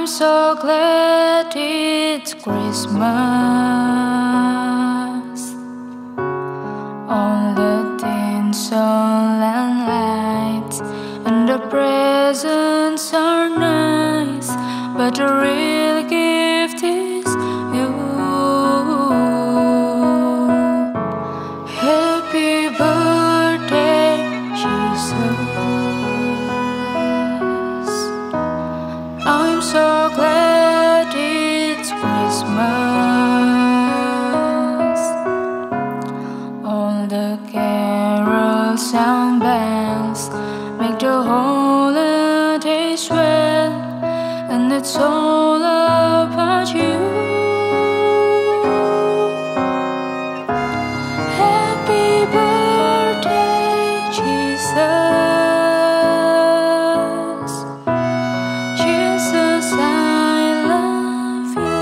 so glad it's Christmas. All the tinsel and lights and the presents are nice, but the real gift is you. Happy birthday, Jesus. I'm so glad it's Christmas. All the carols and bells make the holiday swell, and it's all about you. Happy birthday, Jesus. Jesus, I love you.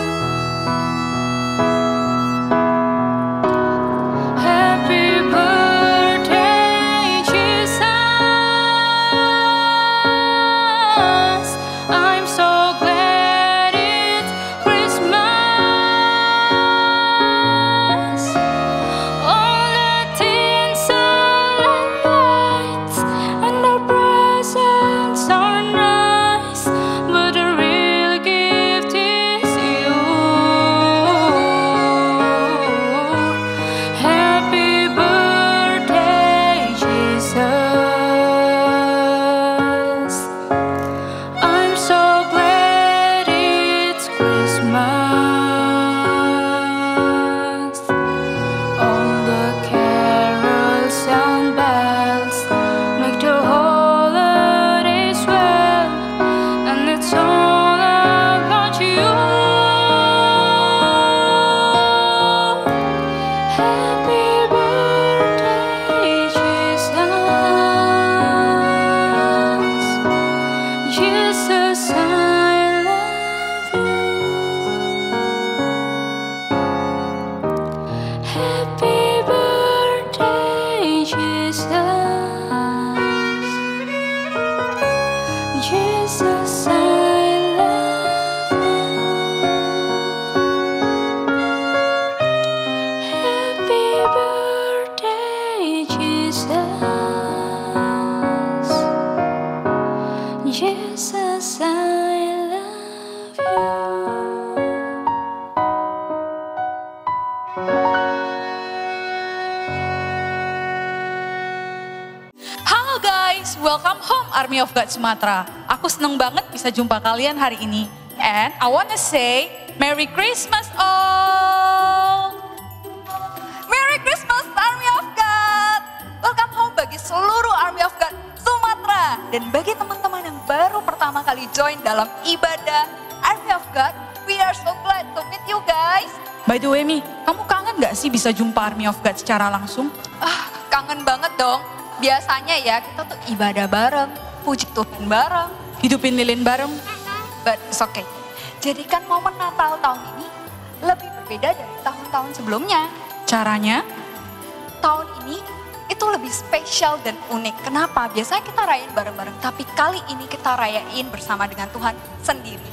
Happy birthday, Jesus. I'm so glad it's Christmas. All the tinsel and lights and the presents are nice, but the real gift is you. Happy birthday, Jesus. I'm so glad it's Christmas. All the carols and bells make the holiday swell, and it's all about you. Happy birthday, Jesus. Jesus, I love you. Happy birthday, Jesus. Jesus, I love you. Happy birthday, Jesus. Jesus, I love you. Halo guys, welcome home Army of God Sumatera. Aku seneng banget bisa jumpa kalian hari ini. And I wanna say Merry Christmas all. Merry Christmas Army of God. Welcome home bagi seluruh Army of God Sumatera. Dan bagi teman-teman yang baru pertama kali join dalam ibadah Army of God, we are so glad to meet you guys. By the way Mi, kamu kangen gak sih bisa jumpa Army of God secara langsung? Kangen banget dong. Biasanya ya kita tuh ibadah bareng, puji Tuhan bareng, Hidupin lilin bareng. but it's okay. Jadikan momen Natal tahun ini lebih berbeda dari tahun-tahun sebelumnya. Caranya? Tahun ini itu lebih spesial dan unik. Kenapa? Biasanya kita rayain bareng-bareng, tapi kali ini kita rayain bersama dengan Tuhan sendiri.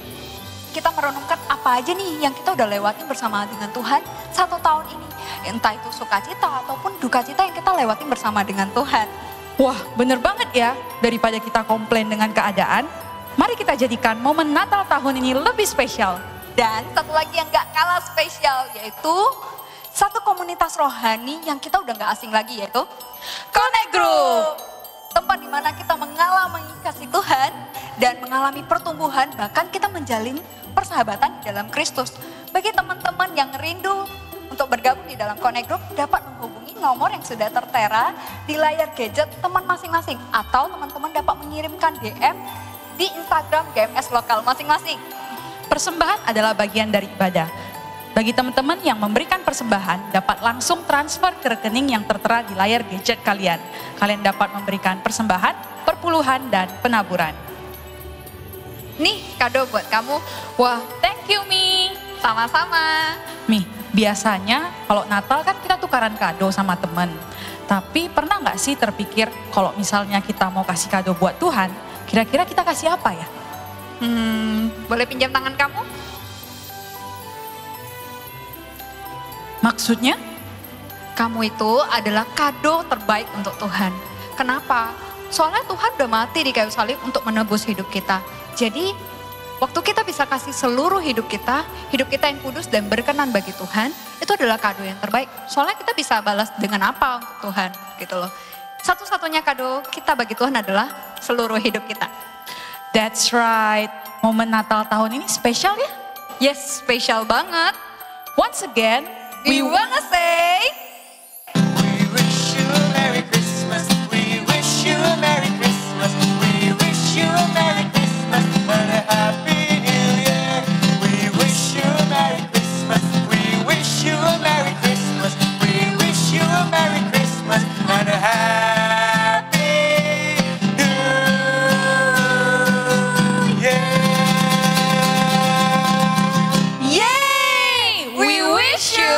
Kita merenungkan apa aja nih yang kita udah lewatin bersama dengan Tuhan satu tahun ini. Entah itu sukacita ataupun dukacita yang kita lewatin bersama dengan Tuhan. Wah, bener banget ya. Daripada kita komplain dengan keadaan, mari kita jadikan momen Natal tahun ini lebih spesial. Dan satu lagi yang gak kalah spesial yaitu satu komunitas rohani yang kita udah gak asing lagi, yaitu Connect Group. Tempat di mana kita mengalami kasih Tuhan dan mengalami pertumbuhan, bahkan kita menjalin persahabatan di dalam Kristus. Bagi teman-teman yang rindu untuk bergabung di dalam Connect Group, dapat menghubungi nomor yang sudah tertera di layar gadget teman masing-masing. Atau teman-teman dapat mengirimkan DM di Instagram GMS lokal masing-masing. Persembahan adalah bagian dari ibadah. Bagi teman-teman yang memberikan persembahan, dapat langsung transfer ke rekening yang tertera di layar gadget kalian. Kalian dapat memberikan persembahan, perpuluhan, dan penaburan. Nih kado buat kamu. Wah, thank you Mi. Sama-sama. Mi, biasanya kalau Natal kan kita tukaran kado sama temen. Tapi pernah nggak sih terpikir kalau misalnya kita mau kasih kado buat Tuhan, kira-kira kita kasih apa ya? Boleh pinjam tangan kamu? Maksudnya? Kamu itu adalah kado terbaik untuk Tuhan. Kenapa? Soalnya Tuhan udah mati di kayu salib untuk menebus hidup kita. Jadi waktu kita bisa kasih seluruh hidup kita yang kudus dan berkenan bagi Tuhan, itu adalah kado yang terbaik. Soalnya kita bisa balas dengan apa untuk Tuhan gitu loh. Satu-satunya kado kita bagi Tuhan adalah seluruh hidup kita. That's right. Momen Natal tahun ini spesial ya? Yes, spesial banget. Once again, We wanna say, We wish you a Merry Christmas. We wish you a Merry Christmas. We wish you a Merry Christmas and a Happy New Year. We wish you a Merry Christmas. We wish you a Merry Christmas. We wish you a Merry Christmas and a Happy New Year. yay! We wish you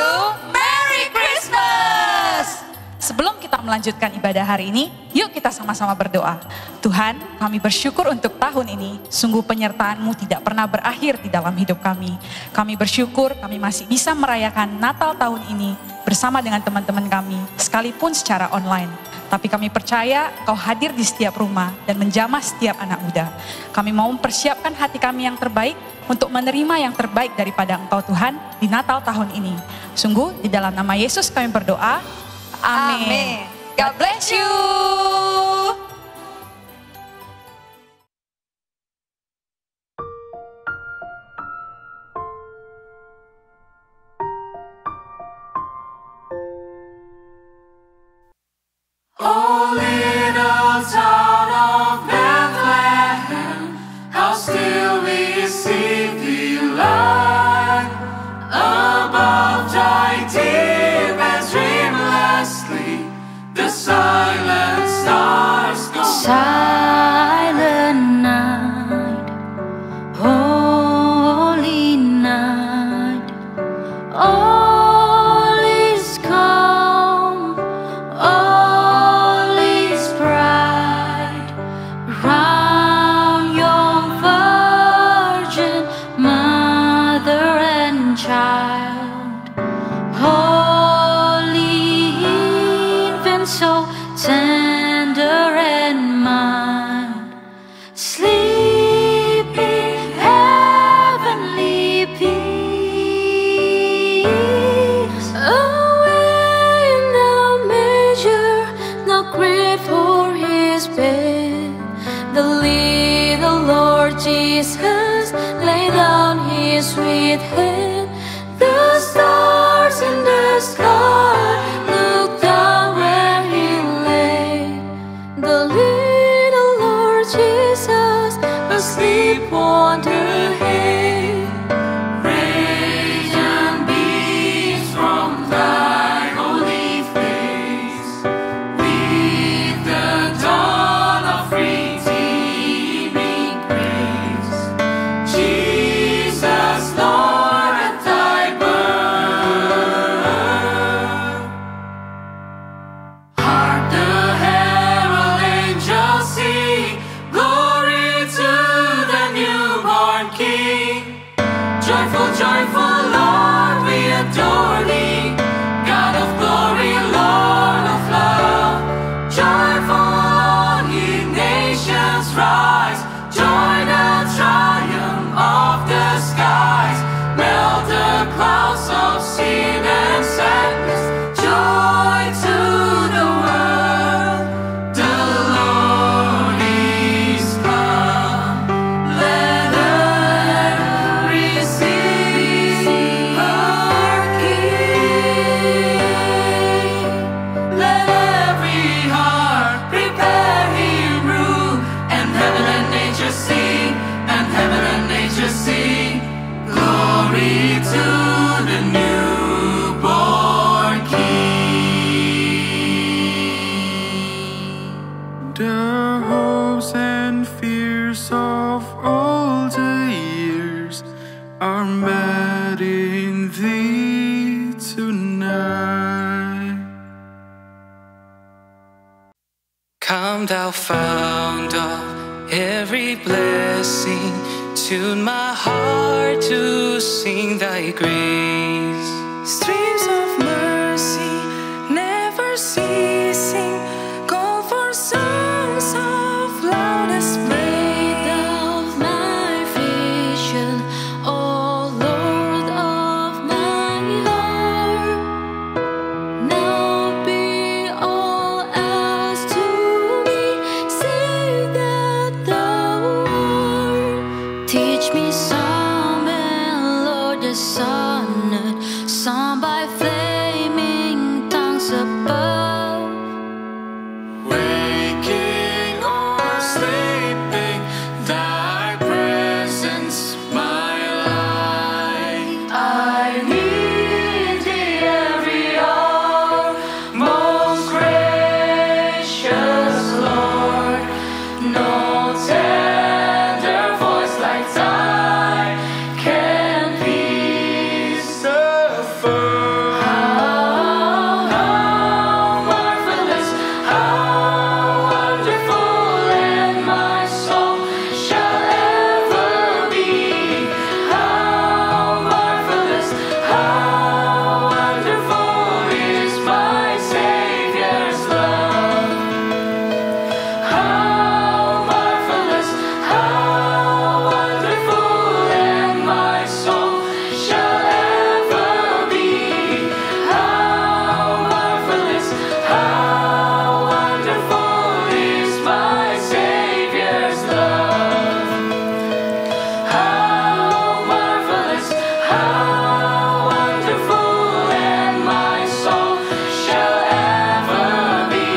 Merry Christmas! sebelum kita melanjutkan ibadah hari ini, yuk kita sama-sama berdoa. Tuhan, kami bersyukur untuk tahun ini. Sungguh penyertaan-Mu tidak pernah berakhir di dalam hidup kami. Kami bersyukur kami masih bisa merayakan Natal tahun ini bersama dengan teman-teman kami, sekalipun secara online. Tapi kami percaya Kau hadir di setiap rumah dan menjamah setiap anak muda. Kami mau mempersiapkan hati kami yang terbaik untuk menerima yang terbaik daripada Engkau Tuhan di Natal tahun ini. Sungguh di dalam nama Yesus kami berdoa. Amin. God bless you. Oh, little town of Bethlehem, how still we sing thee light. Above thy deep and dreamlessly, the silent stars go Silent night, holy night, all is calm, all is bright, round your virgin mother and child, holy infant, so tender and mild, sleeping heavenly peace. Away in the manger, no grave for his bed, the little Lord Jesus lay down his sweet head. The stars in the sky look down where he lay, the little Lord Jesus asleep on the hay. radiant beams from thy holy face, with the dawn of redeeming grace. Jesus, Lord, at thy birth, hark the herald angels sing, glory to the newborn King. Joyful, joyful, Lord, we adore thee, God of glory, Lord of love. Joyful, all ye nations rise, join the triumph of the skies, melt the clouds of sin and sadness, joy to the world, the Lord is come. Let earth receive her King. Let every heart prepare him room, and heaven and nature sing, and heaven and nature sing. Glory to the newborn King. The hopes and fears of all the years are met in thee tonight. Come, thou fount of every blessing, Tune my heart to sing thy grace. Streams of mercy never ceasing, call for songs of loudest praise. Of my vision, O Lord of my heart, now be all else to me, save that thou art. Teach me some melodious sonnet, sung by flaming tongues above. Waking or sleeping, thy presence my light. I need thee every hour, most gracious Lord. No tender voice like thine can peace affirm. How marvelous, how wonderful, and my soul shall ever be. How marvelous, how wonderful is my Savior's love. How marvelous, how wonderful, and my soul shall ever be. How marvelous, how wonderful is my Savior's love. How marvelous, how wonderful, and my soul shall ever be.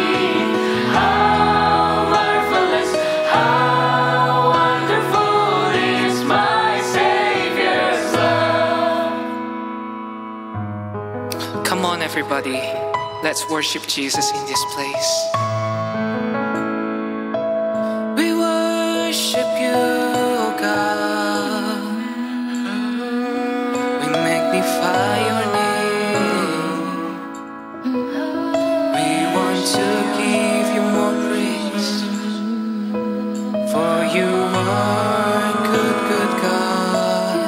How marvelous, how wonderful is my Savior's love. Come on, everybody, let's worship Jesus in this place. We worship you, O God. We magnify your name. We want to give you more praise, for you are good, good God.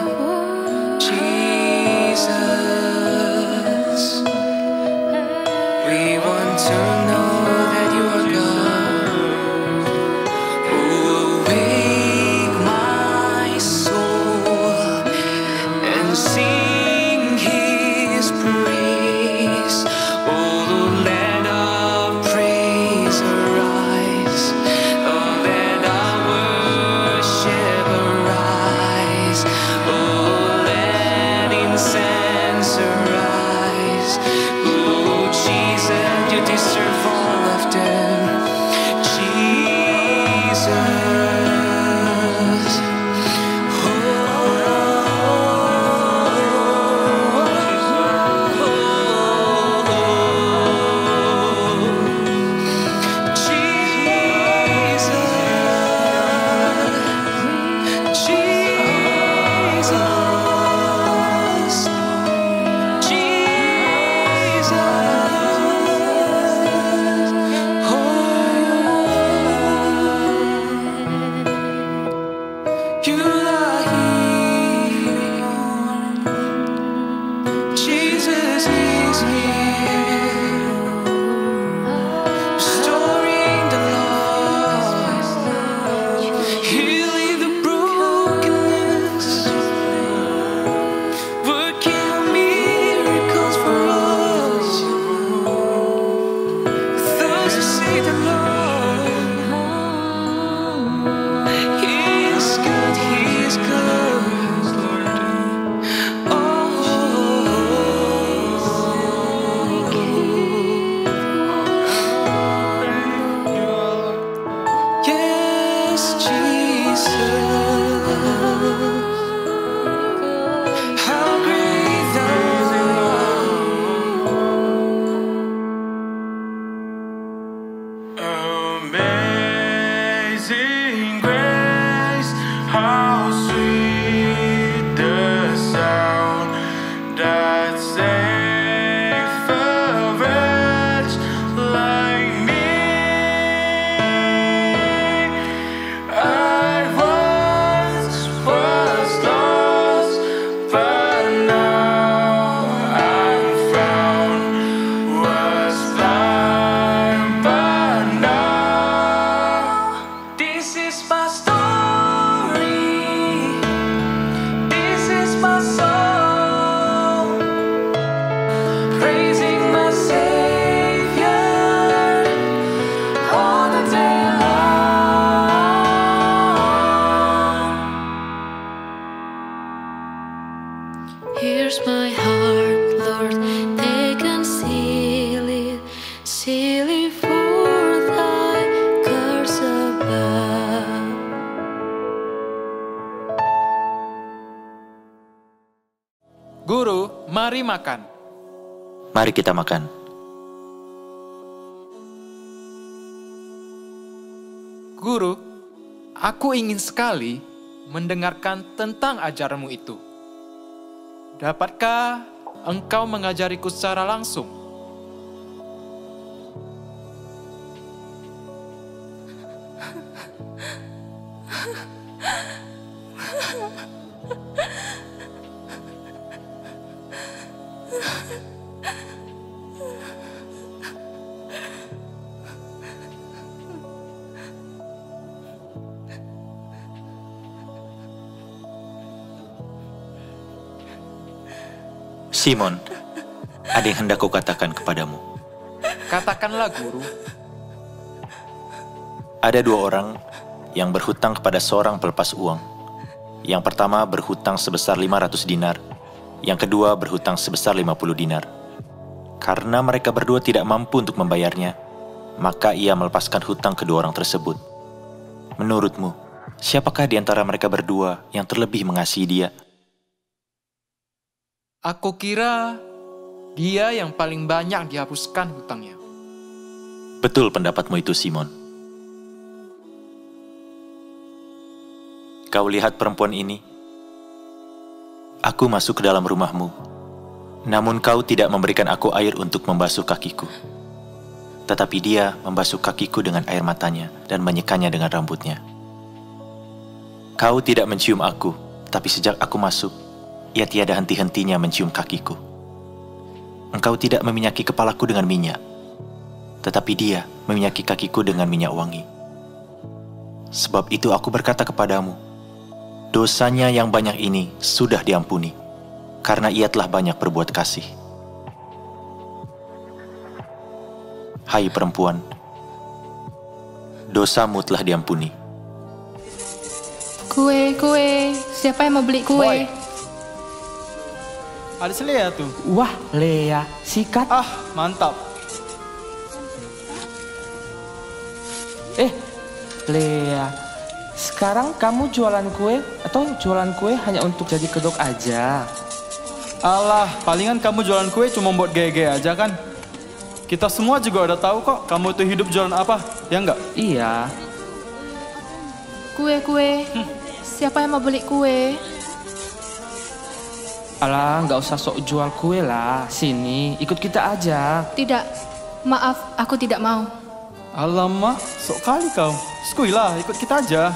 Jesus, we want to know that you are God. Awake my soul and sing His Here's my heart, Lord, take and seal it for thy curse above. Guru, mari makan. Mari kita makan. Guru, aku ingin sekali mendengarkan tentang ajaranmu itu. Dapatkah engkau mengajariku secara langsung? Simon, ada yang hendak kukatakan kepadamu. Katakanlah, Guru. Ada dua orang yang berhutang kepada seorang pelepas uang. Yang pertama berhutang sebesar 500 dinar, yang kedua berhutang sebesar 50 dinar. Karena mereka berdua tidak mampu untuk membayarnya, maka ia melepaskan hutang kedua orang tersebut. Menurutmu, siapakah di antara mereka berdua yang terlebih mengasihi dia? Aku kira dia yang paling banyak dihapuskan hutangnya. Betul pendapatmu itu, Simon. Kau lihat perempuan ini? Aku masuk ke dalam rumahmu, namun kau tidak memberikan aku air untuk membasuh kakiku. Tetapi dia membasuh kakiku dengan air matanya dan menyekanya dengan rambutnya. Kau tidak mencium aku, tapi sejak aku masuk, ia tiada henti-hentinya mencium kakiku. Engkau tidak meminyaki kepalaku dengan minyak, tetapi dia meminyaki kakiku dengan minyak wangi. Sebab itu aku berkata kepadamu, dosanya yang banyak ini sudah diampuni, karena ia telah banyak berbuat kasih. Hai perempuan, dosamu telah diampuni. Kue, siapa yang mau beli kue? Boy. Ada si Lea tuh. Wah, Lea, sikat. Ah, mantap. Lea, sekarang kamu jualan kue atau jualan kue hanya untuk jadi kedok aja? Alah, palingan kamu jualan kue cuma buat gaya-gaya aja kan? Kita semua juga udah tahu kok kamu tuh hidup jualan apa, ya enggak? Iya. Kue. Siapa yang mau beli kue? Alah, nggak usah sok jual kue lah. Sini, ikut kita aja. Tidak, maaf, aku tidak mau. Alamak, sok kali kau. Skui lah, ikut kita aja.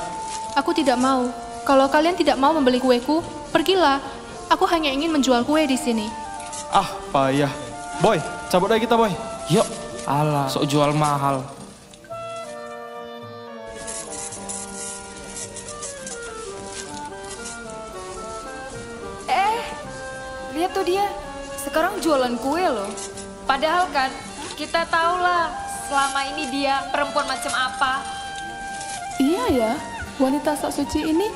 Aku tidak mau. Kalau kalian tidak mau membeli kueku, pergilah. Aku hanya ingin menjual kue di sini. Ah, payah. Boy, cabut aja kita, Boy. Yuk, alah, sok jual mahal. Lihat tuh dia, sekarang jualan kue loh. Padahal kan, kita tahu lah selama ini dia perempuan macam apa. Iya ya, wanita sok suci ini,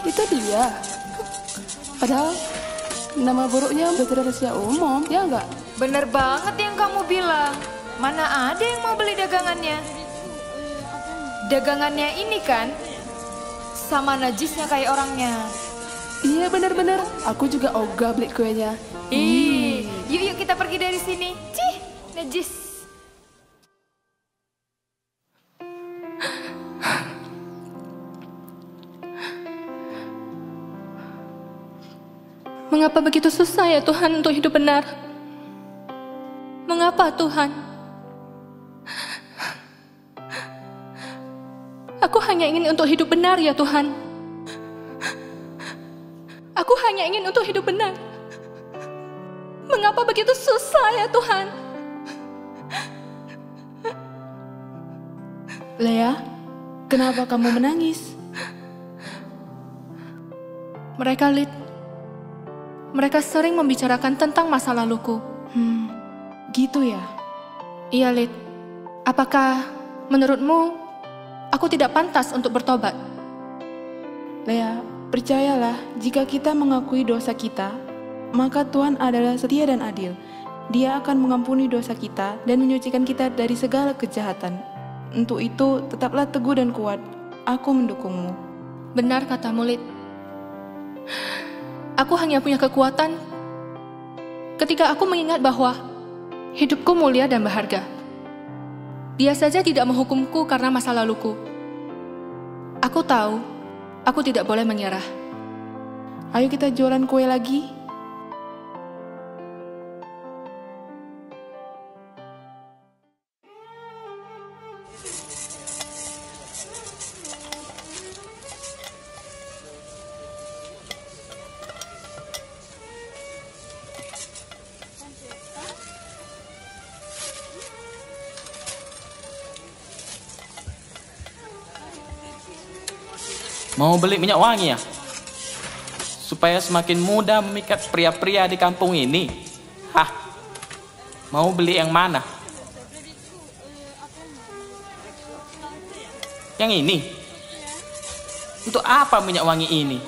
itu dia. Padahal nama buruknya udah tidak rahasia umum, ya enggak? Bener banget yang kamu bilang. Mana ada yang mau beli dagangannya? Dagangannya ini kan, sama najisnya kayak orangnya. Iya benar-benar, aku juga ogah beli kuenya. Yuk kita pergi dari sini. Cih, najis. Mengapa begitu susah ya Tuhan untuk hidup benar? Mengapa Tuhan? Aku hanya ingin untuk hidup benar ya Tuhan. Aku hanya ingin untuk hidup benar. Mengapa begitu susah ya Tuhan? Lea, kenapa kamu menangis? Mereka sering membicarakan tentang masa laluku. Gitu ya? Iya, Lid. Apakah menurutmu aku tidak pantas untuk bertobat? Lea, percayalah, jika kita mengakui dosa kita, maka Tuhan adalah setia dan adil. Dia akan mengampuni dosa kita dan menyucikan kita dari segala kejahatan. Untuk itu, tetaplah teguh dan kuat. Aku mendukungmu. Benar katamu, Lid. Aku hanya punya kekuatan ketika aku mengingat bahwa hidupku mulia dan berharga. Dia saja tidak menghukumku karena masa laluku. Aku tahu, aku tidak boleh menyerah. Ayo kita jualan kue lagi. Mau beli minyak wangi ya? Supaya semakin mudah memikat pria-pria di kampung ini. Hah? Mau beli yang mana? Yang ini? Untuk apa minyak wangi ini?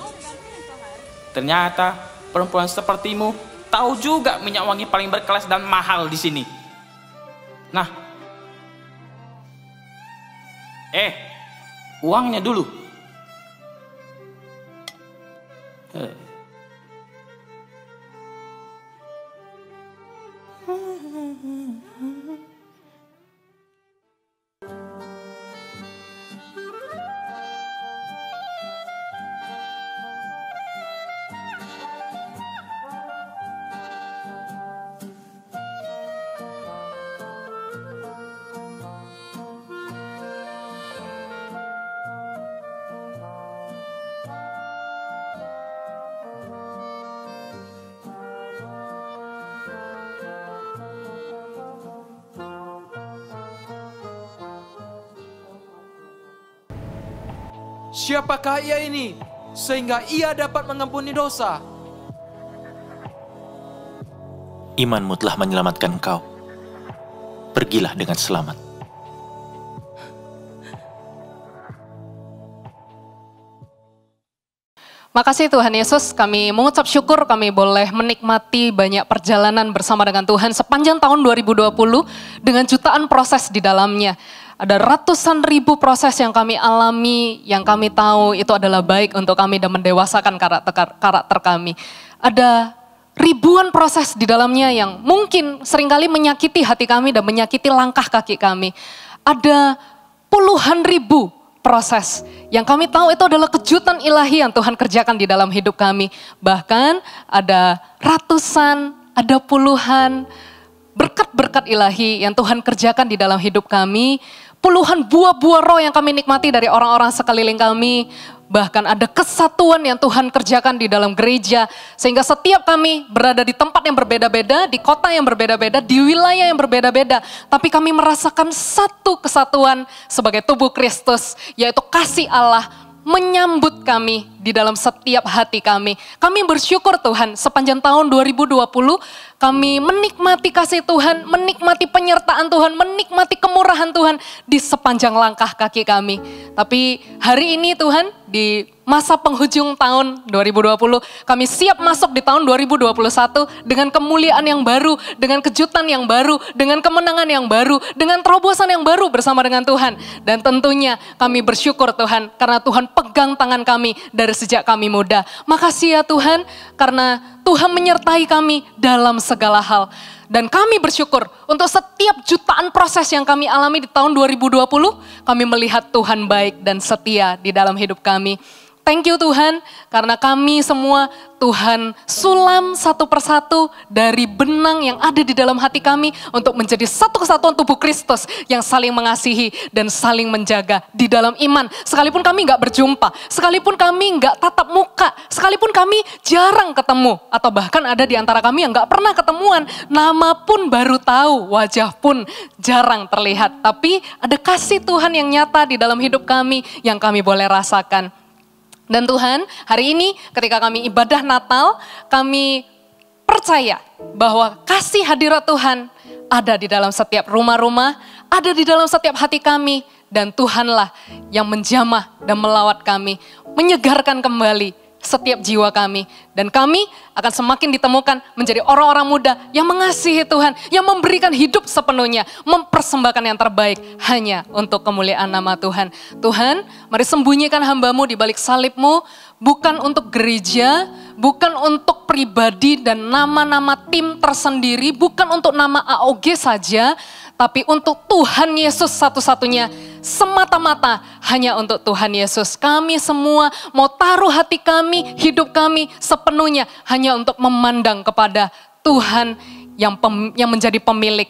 Ternyata perempuan sepertimu tahu juga minyak wangi paling berkelas dan mahal di sini. Nah. Uangnya dulu. Siapakah ia ini, sehingga ia dapat mengampuni dosa? Imanmu telah menyelamatkan engkau. Pergilah dengan selamat. Makasih Tuhan Yesus, kami mengucap syukur kami boleh menikmati banyak perjalanan bersama dengan Tuhan sepanjang tahun 2020 dengan jutaan proses di dalamnya. Ada ratusan ribu proses yang kami alami, yang kami tahu itu adalah baik untuk kami dan mendewasakan karakter kami. Ada ribuan proses di dalamnya yang mungkin seringkali menyakiti hati kami dan menyakiti langkah kaki kami. Ada puluhan ribu proses yang kami tahu itu adalah kejutan ilahi yang Tuhan kerjakan di dalam hidup kami. Bahkan ada ratusan, ada puluhan berkat-berkat ilahi yang Tuhan kerjakan di dalam hidup kami. Puluhan buah-buah roh yang kami nikmati dari orang-orang sekeliling kami. Bahkan ada kesatuan yang Tuhan kerjakan di dalam gereja. Sehingga setiap kami berada di tempat yang berbeda-beda, di kota yang berbeda-beda, di wilayah yang berbeda-beda. Tapi kami merasakan satu kesatuan sebagai tubuh Kristus, yaitu kasih Allah menyambut kami di dalam setiap hati kami. Kami bersyukur Tuhan sepanjang tahun 2020 kami menikmati kasih Tuhan, menikmati penyertaan Tuhan, menikmati kemurahan Tuhan di sepanjang langkah kaki kami. Tapi hari ini Tuhan di masa penghujung tahun 2020 kami siap masuk di tahun 2021 dengan kemuliaan yang baru, dengan kejutan yang baru, dengan kemenangan yang baru, dengan terobosan yang baru bersama dengan Tuhan. Dan tentunya kami bersyukur Tuhan karena Tuhan pegang tangan kami dari sejak kami muda. Makasih ya Tuhan karena Tuhan menyertai kami dalam segala hal. Dan kami bersyukur untuk setiap jutaan proses yang kami alami di tahun 2020, kami melihat Tuhan baik dan setia di dalam hidup kami. Thank you Tuhan, karena kami semua Tuhan sulam satu persatu dari benang yang ada di dalam hati kami untuk menjadi satu kesatuan tubuh Kristus yang saling mengasihi dan saling menjaga di dalam iman. Sekalipun kami nggak berjumpa, sekalipun kami nggak tatap muka, sekalipun kami jarang ketemu, atau bahkan ada di antara kami yang nggak pernah ketemuan, nama pun baru tahu, wajah pun jarang terlihat. Tapi ada kasih Tuhan yang nyata di dalam hidup kami yang kami boleh rasakan. Dan Tuhan, hari ini ketika kami ibadah Natal, kami percaya bahwa kasih hadirat Tuhan ada di dalam setiap rumah-rumah, ada di dalam setiap hati kami. Dan Tuhanlah yang menjamah dan melawat kami, menyegarkan kembali setiap jiwa kami. Dan kami akan semakin ditemukan menjadi orang-orang muda yang mengasihi Tuhan, yang memberikan hidup sepenuhnya, mempersembahkan yang terbaik hanya untuk kemuliaan nama Tuhan. Tuhan, mari sembunyikan hamba-Mu di balik salib-Mu, bukan untuk gereja, bukan untuk pribadi dan nama-nama tim tersendiri, bukan untuk nama AOG saja, tapi untuk Tuhan Yesus satu-satunya, semata-mata hanya untuk Tuhan Yesus. Kami semua mau taruh hati kami, hidup kami sepenuhnya hanya untuk memandang kepada Tuhan yang menjadi pemilik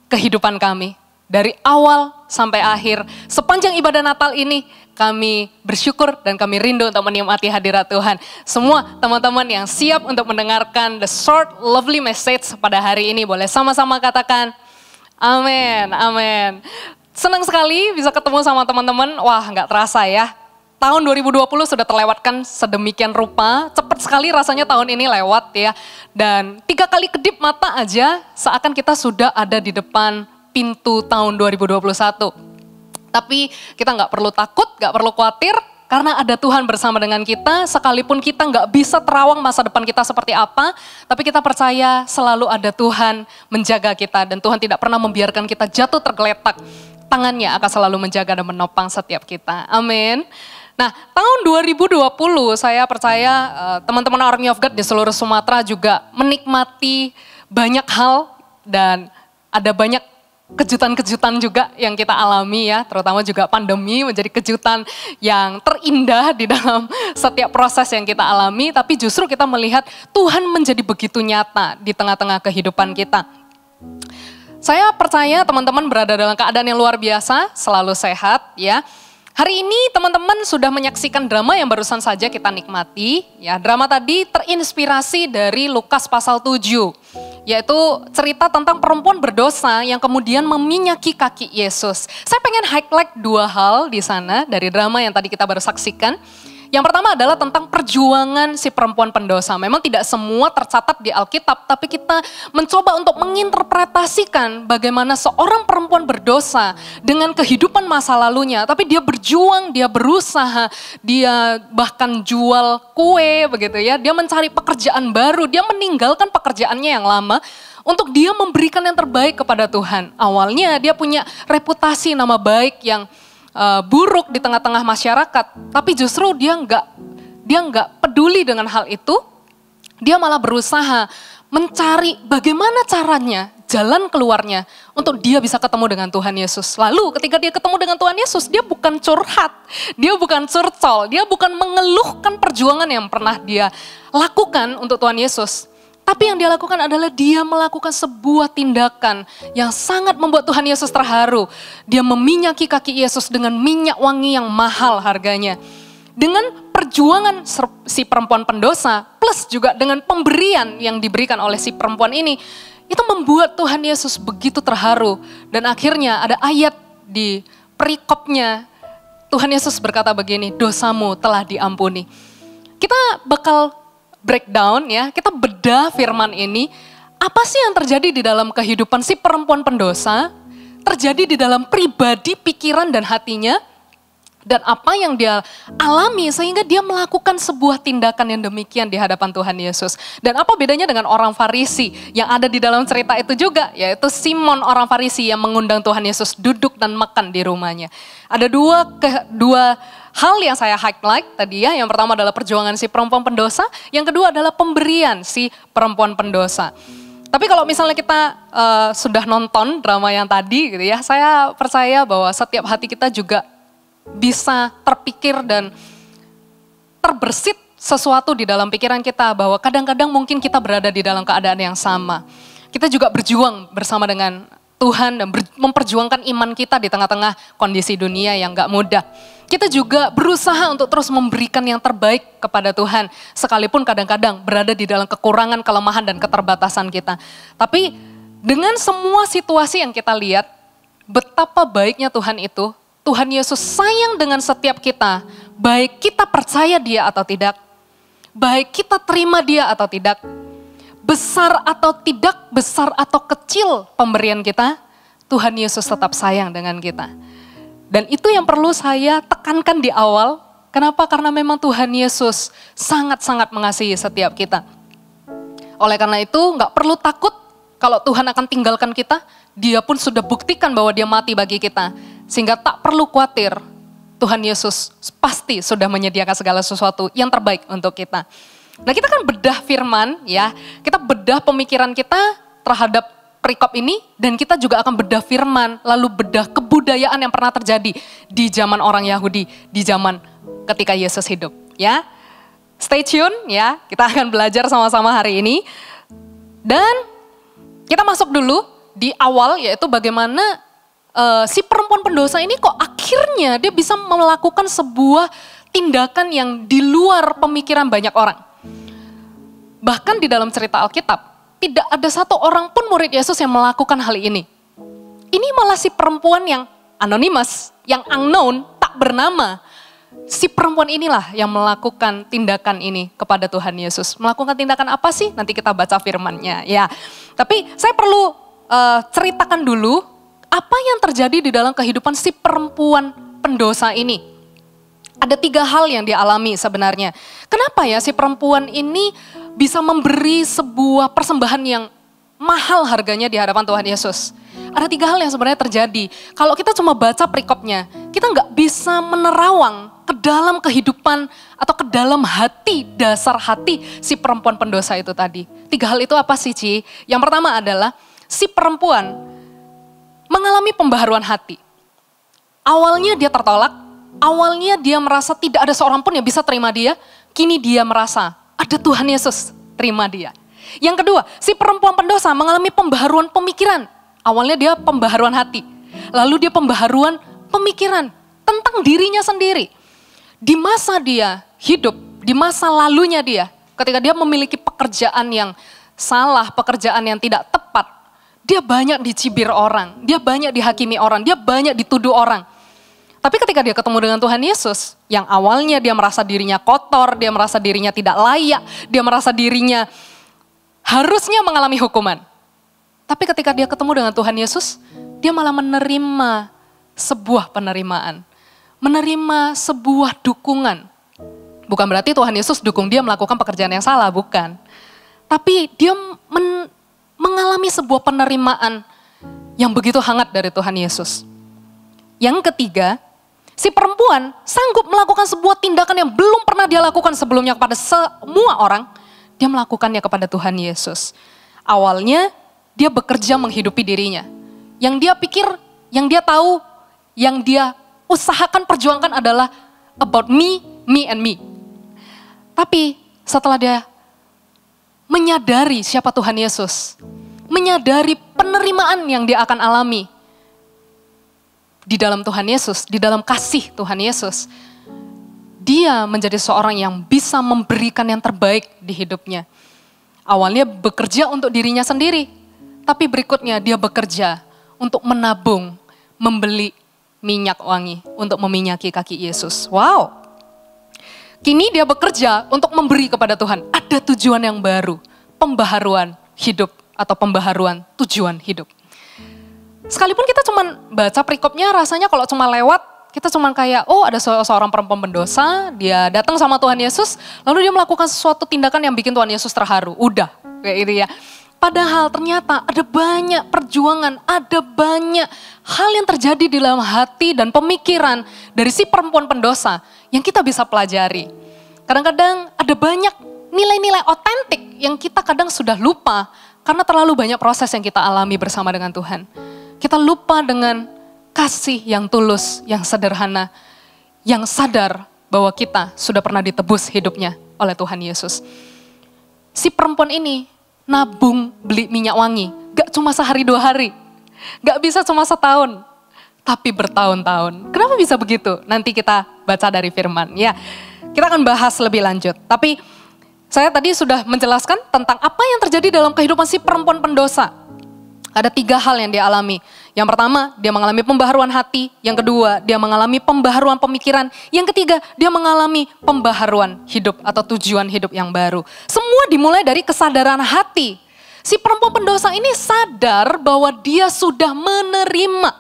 kehidupan kami. Dari awal sampai akhir, sepanjang ibadah Natal ini, kami bersyukur dan kami rindu untuk menikmati hadirat Tuhan. Semua teman-teman yang siap untuk mendengarkan the short lovely message pada hari ini, boleh sama-sama katakan, amin, amin. Senang sekali bisa ketemu sama teman-teman. Wah, nggak terasa ya. Tahun 2020 sudah terlewatkan sedemikian rupa. Cepat sekali rasanya tahun ini lewat ya. Dan 3 kali kedip mata aja seakan kita sudah ada di depan pintu tahun 2021. Tapi kita nggak perlu takut, nggak perlu khawatir. Karena ada Tuhan bersama dengan kita, sekalipun kita nggak bisa terawang masa depan kita seperti apa, tapi kita percaya selalu ada Tuhan menjaga kita, dan Tuhan tidak pernah membiarkan kita jatuh tergeletak. Tangannya akan selalu menjaga dan menopang setiap kita. Amin. Nah, tahun 2020 saya percaya teman-teman Army of God di seluruh Sumatera juga menikmati banyak hal, dan ada banyak kejutan-kejutan juga yang kita alami ya, terutama juga pandemi menjadi kejutan yang terindah di dalam setiap proses yang kita alami, tapi justru kita melihat Tuhan menjadi begitu nyata di tengah-tengah kehidupan kita. Saya percaya teman-teman berada dalam keadaan yang luar biasa, selalu sehat ya. Hari ini teman-teman sudah menyaksikan drama yang barusan saja kita nikmati. Ya, drama tadi terinspirasi dari Lukas pasal 7. Yaitu cerita tentang perempuan berdosa yang kemudian meminyaki kaki Yesus. Saya pengen highlight 2 hal di sana dari drama yang tadi kita baru saksikan. Yang pertama adalah tentang perjuangan si perempuan pendosa. Memang tidak semua tercatat di Alkitab, tapi kita mencoba untuk menginterpretasikan bagaimana seorang perempuan berdosa dengan kehidupan masa lalunya. Tapi dia berjuang, dia berusaha, dia bahkan jual kue begitu ya. Dia mencari pekerjaan baru, dia meninggalkan pekerjaannya yang lama untuk dia memberikan yang terbaik kepada Tuhan. Awalnya dia punya reputasi nama baik yang buruk di tengah-tengah masyarakat, tapi justru dia nggak peduli dengan hal itu. Dia malah berusaha mencari bagaimana caranya, jalan keluarnya untuk dia bisa ketemu dengan Tuhan Yesus. Lalu ketika dia ketemu dengan Tuhan Yesus, dia bukan curhat, dia bukan curcol, dia bukan mengeluhkan perjuangan yang pernah dia lakukan untuk Tuhan Yesus. Tapi yang dia lakukan adalah dia melakukan sebuah tindakan yang sangat membuat Tuhan Yesus terharu. Dia meminyaki kaki Yesus dengan minyak wangi yang mahal harganya. Dengan perjuangan si perempuan pendosa, plus juga dengan pemberian yang diberikan oleh si perempuan ini, itu membuat Tuhan Yesus begitu terharu. Dan akhirnya ada ayat di perikopnya, Tuhan Yesus berkata begini, dosamu telah diampuni. Kita bakal breakdown ya, kita bedah firman ini. Apa sih yang terjadi di dalam kehidupan si perempuan pendosa? Terjadi di dalam pribadi, pikiran dan hatinya. Dan apa yang dia alami sehingga dia melakukan sebuah tindakan yang demikian di hadapan Tuhan Yesus. Dan apa bedanya dengan orang Farisi yang ada di dalam cerita itu juga, yaitu Simon orang Farisi yang mengundang Tuhan Yesus duduk dan makan di rumahnya. Ada dua hal yang saya highlight tadi ya. Yang pertama adalah perjuangan si perempuan pendosa, yang kedua adalah pemberian si perempuan pendosa. Tapi kalau misalnya kita sudah nonton drama yang tadi gitu ya, saya percaya bahwa setiap hati kita juga bisa terpikir dan terbersit sesuatu di dalam pikiran kita bahwa kadang-kadang mungkin kita berada di dalam keadaan yang sama. Kita juga berjuang bersama dengan Tuhan dan memperjuangkan iman kita di tengah-tengah kondisi dunia yang gak mudah. Kita juga berusaha untuk terus memberikan yang terbaik kepada Tuhan, sekalipun kadang-kadang berada di dalam kekurangan, kelemahan dan keterbatasan kita. Tapi dengan semua situasi yang kita lihat, betapa baiknya Tuhan itu, Tuhan Yesus sayang dengan setiap kita, baik kita percaya dia atau tidak, baik kita terima dia atau tidak, besar atau tidak, besar atau kecil pemberian kita, Tuhan Yesus tetap sayang dengan kita. Dan itu yang perlu saya tekankan di awal, Kenapa? Karena memang Tuhan Yesus sangat-sangat mengasihi setiap kita. Oleh karena itu gak perlu takut kalau Tuhan akan tinggalkan kita. Dia pun sudah buktikan bahwa dia mati bagi kita. Sehingga tak perlu khawatir. Tuhan Yesus pasti sudah menyediakan segala sesuatu yang terbaik untuk kita. Nah kita kan bedah firman ya. Kita bedah pemikiran kita terhadap perikop ini. Dan kita juga akan bedah firman. Lalu bedah kebudayaan yang pernah terjadi di zaman orang Yahudi. Di zaman ketika Yesus hidup ya. Stay tune ya. Kita akan belajar sama-sama hari ini. Dan kita masuk dulu di awal yaitu bagaimana si perempuan pendosa ini kok akhirnya dia bisa melakukan sebuah tindakan yang di luar pemikiran banyak orang. Bahkan di dalam cerita Alkitab, tidak ada satu orang pun murid Yesus yang melakukan hal ini. Ini malah si perempuan yang anonymous, yang unknown, tak bernama. Si perempuan inilah yang melakukan tindakan ini kepada Tuhan Yesus. Melakukan tindakan apa sih? Nanti kita baca firman-Nya ya. Tapi saya perlu ceritakan dulu apa yang terjadi di dalam kehidupan si perempuan pendosa ini. Ada 3 hal yang dialami sebenarnya. Kenapa ya si perempuan ini bisa memberi sebuah persembahan yang mahal harganya di hadapan Tuhan Yesus? Ada 3 hal yang sebenarnya terjadi. Kalau kita cuma baca perikopnya, kita nggak bisa menerawang ke dalam kehidupan atau ke dalam hati, dasar hati si perempuan pendosa itu tadi. 3 hal itu apa sih, Ci? Yang pertama adalah si perempuan mengalami pembaharuan hati. Awalnya dia tertolak, awalnya dia merasa tidak ada seorang pun yang bisa terima dia, kini dia merasa ada Tuhan Yesus terima dia. Yang kedua, si perempuan pendosa mengalami pembaharuan pemikiran. Awalnya dia pembaharuan hati, lalu dia pembaharuan pemikiran tentang dirinya sendiri. Di masa dia hidup, di masa lalunya dia, ketika dia memiliki pekerjaan yang salah, pekerjaan yang tidak tepat, dia banyak dicibir orang, dia banyak dihakimi orang, dia banyak dituduh orang. Tapi ketika dia ketemu dengan Tuhan Yesus, yang awalnya dia merasa dirinya kotor, dia merasa dirinya tidak layak, dia merasa dirinya harusnya mengalami hukuman. Tapi ketika dia ketemu dengan Tuhan Yesus, dia malah menerima sebuah penerimaan. Menerima sebuah dukungan. Bukan berarti Tuhan Yesus dukung dia melakukan pekerjaan yang salah, bukan. Tapi dia mengalami sebuah penerimaan yang begitu hangat dari Tuhan Yesus. Yang ketiga, si perempuan sanggup melakukan sebuah tindakan yang belum pernah dia lakukan sebelumnya kepada semua orang. Dia melakukannya kepada Tuhan Yesus. Awalnya dia bekerja menghidupi dirinya. Yang dia pikir, yang dia tahu, yang dia usahakan perjuangkan adalah about me, me and me. Tapi setelah dia menyadari siapa Tuhan Yesus, menyadari penerimaan yang dia akan alami di dalam Tuhan Yesus, di dalam kasih Tuhan Yesus, dia menjadi seorang yang bisa memberikan yang terbaik di hidupnya. Awalnya bekerja untuk dirinya sendiri, tapi berikutnya dia bekerja untuk menabung, membeli minyak wangi untuk meminyaki kaki Yesus. Wow! Kini dia bekerja untuk memberi kepada Tuhan. Ada tujuan yang baru, pembaharuan hidup atau pembaharuan tujuan hidup. Sekalipun kita cuma baca perikopnya, rasanya kalau cuma lewat, kita cuma kayak, oh ada seorang perempuan pendosa, dia datang sama Tuhan Yesus, lalu dia melakukan sesuatu tindakan yang bikin Tuhan Yesus terharu. Udah, kayak gitu ya. Padahal ternyata ada banyak perjuangan, ada banyak hal yang terjadi di dalam hati dan pemikiran dari si perempuan pendosa yang kita bisa pelajari. Kadang-kadang ada banyak nilai-nilai otentik yang kita kadang sudah lupa karena terlalu banyak proses yang kita alami bersama dengan Tuhan. Kita lupa dengan kasih yang tulus, yang sederhana, yang sadar bahwa kita sudah pernah ditebus hidupnya oleh Tuhan Yesus. Si perempuan ini nabung beli minyak wangi, gak cuma sehari 2 hari, gak bisa cuma setahun, tapi bertahun-tahun. Kenapa bisa begitu? Nanti kita baca dari firman ya. Kita akan bahas lebih lanjut. Tapi saya tadi sudah menjelaskan tentang apa yang terjadi dalam kehidupan si perempuan pendosa. Ada 3 hal yang dia alami. Yang pertama, dia mengalami pembaharuan hati. Yang kedua, dia mengalami pembaharuan pemikiran. Yang ketiga, dia mengalami pembaharuan hidup atau tujuan hidup yang baru. Semua dimulai dari kesadaran hati. Si perempuan pendosa ini sadar bahwa dia sudah menerima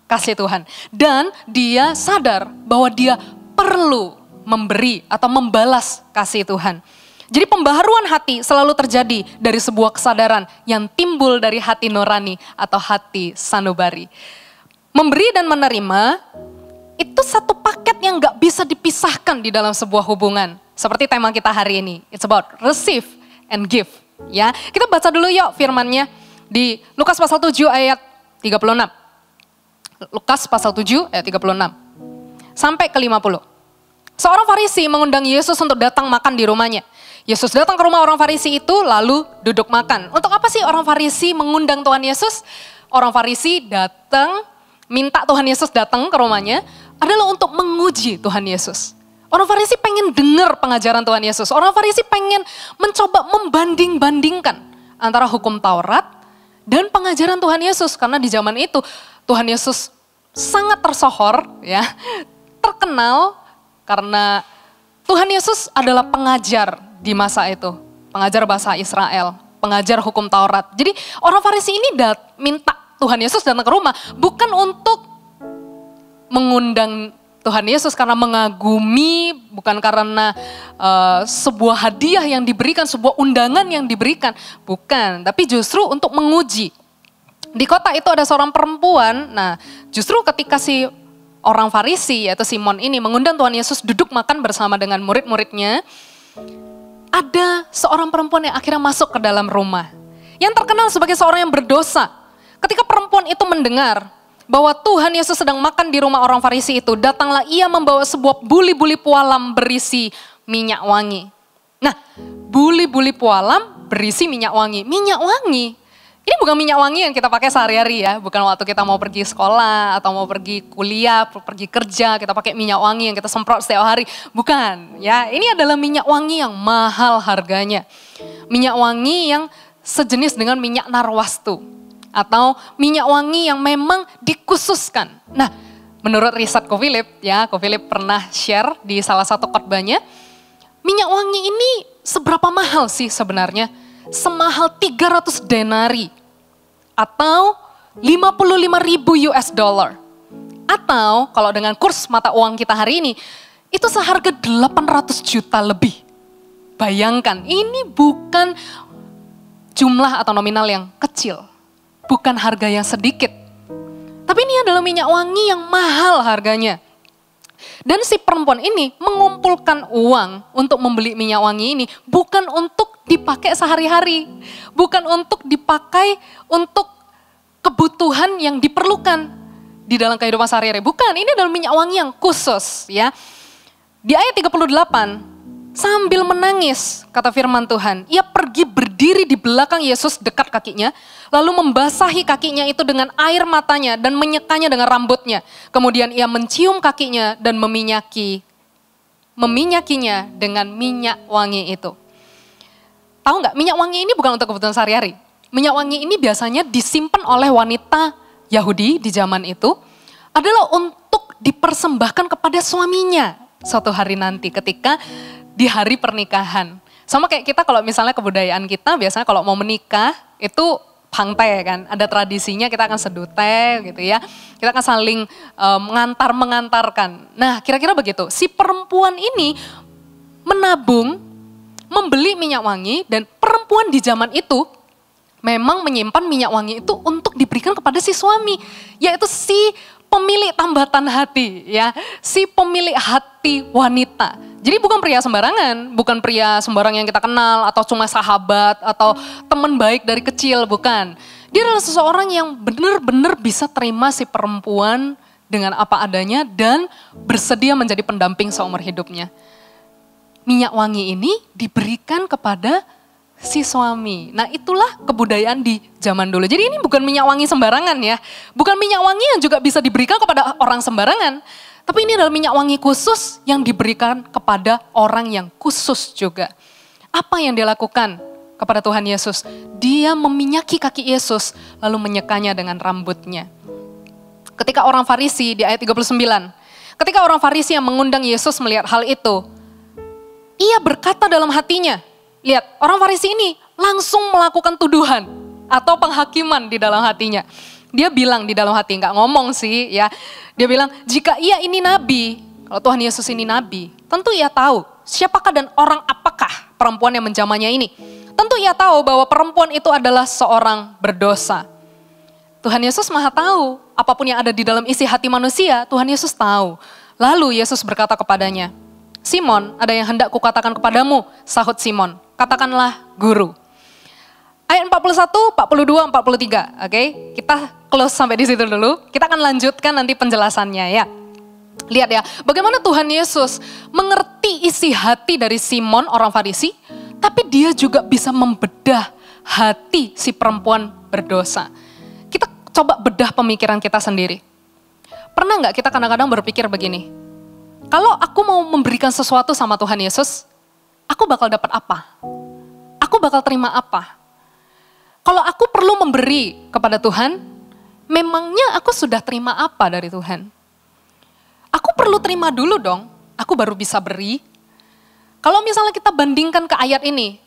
kasih Tuhan. Dan dia sadar bahwa dia perlu memberi atau membalas kasih Tuhan. Jadi pembaharuan hati selalu terjadi dari sebuah kesadaran yang timbul dari hati nurani atau hati sanubari. Memberi dan menerima itu satu paket yang gak bisa dipisahkan di dalam sebuah hubungan. Seperti tema kita hari ini, it's about receive and give. Ya, kita baca dulu yuk firmannya di Lukas pasal 7 ayat 36. Lukas pasal 7 ayat 36 sampai ke 50. Seorang Farisi mengundang Yesus untuk datang makan di rumahnya. Yesus datang ke rumah orang Farisi itu lalu duduk makan. Untuk apa sih orang Farisi mengundang Tuhan Yesus? Orang Farisi datang, minta Tuhan Yesus datang ke rumahnya adalah untuk menguji Tuhan Yesus. Orang Farisi pengen dengar pengajaran Tuhan Yesus. Orang Farisi pengen mencoba membanding-bandingkan antara hukum Taurat dan pengajaran Tuhan Yesus. Karena di zaman itu Tuhan Yesus sangat tersohor, ya, terkenal karena Tuhan Yesus adalah pengajar di masa itu. Pengajar bahasa Israel, pengajar hukum Taurat. Jadi orang Farisi ini minta Tuhan Yesus datang ke rumah bukan untuk mengundang Tuhan Yesus karena mengagumi, bukan karena sebuah hadiah yang diberikan, sebuah undangan yang diberikan. Bukan, tapi justru untuk menguji. Di kota itu ada seorang perempuan, nah justru ketika si orang Farisi yaitu Simon ini mengundang Tuhan Yesus duduk makan bersama dengan murid-muridnya, ada seorang perempuan yang akhirnya masuk ke dalam rumah. Yang terkenal sebagai seorang yang berdosa. Ketika perempuan itu mendengar bahwa Tuhan Yesus sedang makan di rumah orang Farisi itu, datanglah ia membawa sebuah buli-buli pualam berisi minyak wangi. Nah, buli-buli pualam berisi minyak wangi. Minyak wangi, ini bukan minyak wangi yang kita pakai sehari-hari ya, bukan waktu kita mau pergi sekolah atau mau pergi kuliah, pergi kerja, kita pakai minyak wangi yang kita semprot setiap hari. Bukan, ya, ini adalah minyak wangi yang mahal harganya. Minyak wangi yang sejenis dengan minyak narwastu. Atau minyak wangi yang memang dikhususkan. Nah, menurut riset Ko Philip, ya, Ko Philip pernah share di salah satu khotbahnya, minyak wangi ini seberapa mahal sih sebenarnya? Semahal 300 denari atau 55.000 US dollar. Atau kalau dengan kurs mata uang kita hari ini, itu seharga 800 juta lebih. Bayangkan, ini bukan jumlah atau nominal yang kecil. Bukan harga yang sedikit. Tapi ini adalah minyak wangi yang mahal harganya. Dan si perempuan ini mengumpulkan uang untuk membeli minyak wangi ini bukan untuk dipakai sehari-hari. Bukan untuk dipakai untuk kebutuhan yang diperlukan di dalam kehidupan sehari-hari. Bukan, ini adalah minyak wangi yang khusus, ya. Di ayat 38, sambil menangis, kata firman Tuhan, ia pergi berdiri di belakang Yesus dekat kakinya, lalu membasahi kakinya itu dengan air matanya dan menyekanya dengan rambutnya. Kemudian ia mencium kakinya dan meminyakinya dengan minyak wangi itu. Tahu nggak, minyak wangi ini bukan untuk kebutuhan sehari-hari. Minyak wangi ini biasanya disimpan oleh wanita Yahudi di zaman itu, adalah untuk dipersembahkan kepada suaminya suatu hari nanti ketika di hari pernikahan. Sama kayak kita kalau misalnya kebudayaan kita biasanya kalau mau menikah itu pangte kan. Ada tradisinya kita akan seduh teh gitu ya. Kita akan saling mengantarkan. Nah kira-kira begitu. Si perempuan ini menabung, membeli minyak wangi dan perempuan di zaman itu memang menyimpan minyak wangi itu untuk diberikan kepada si suami. Yaitu si pemilik tambatan hati ya. Si pemilik hati wanita. Jadi bukan pria sembarangan, bukan pria sembarang yang kita kenal atau cuma sahabat atau teman baik dari kecil, bukan. Dia adalah seseorang yang benar-benar bisa terima si perempuan dengan apa adanya dan bersedia menjadi pendamping seumur hidupnya. Minyak wangi ini diberikan kepada si suami. Nah itulah kebudayaan di zaman dulu. Jadi ini bukan minyak wangi sembarangan ya. Bukan minyak wangi yang juga bisa diberikan kepada orang sembarangan. Tapi ini adalah minyak wangi khusus yang diberikan kepada orang yang khusus juga. Apa yang dia lakukan kepada Tuhan Yesus? Dia meminyaki kaki Yesus lalu menyekanya dengan rambutnya. Ketika orang Farisi di ayat 39. Ketika orang Farisi yang mengundang Yesus melihat hal itu. Ia berkata dalam hatinya. Lihat, orang Farisi ini langsung melakukan tuduhan atau penghakiman di dalam hatinya. Dia bilang di dalam hati, nggak ngomong sih ya. Dia bilang, jika ia ini nabi, kalau Tuhan Yesus ini nabi, Tentu ia tahu siapakah dan orang apakah perempuan yang menjamahnya ini. Tentu ia tahu bahwa perempuan itu adalah seorang berdosa. Tuhan Yesus Maha tahu, apapun yang ada di dalam isi hati manusia, Tuhan Yesus tahu. Lalu Yesus berkata kepadanya, Simon, ada yang hendak kukatakan kepadamu, sahut Simon, katakanlah guru. Ayat 41, 42, 43, oke? Kita close sampai di situ dulu, kita akan lanjutkan nanti penjelasannya ya. Lihat ya, bagaimana Tuhan Yesus mengerti isi hati dari Simon orang Farisi, tapi dia juga bisa membedah hati si perempuan berdosa. Kita coba bedah pemikiran kita sendiri. Pernah nggak kita kadang-kadang berpikir begini, kalau aku mau memberikan sesuatu sama Tuhan Yesus, aku bakal dapat apa? Aku bakal terima apa? Kalau aku perlu memberi kepada Tuhan, memangnya aku sudah terima apa dari Tuhan? Aku perlu terima dulu dong, aku baru bisa beri. Kalau misalnya kita bandingkan ke ayat ini,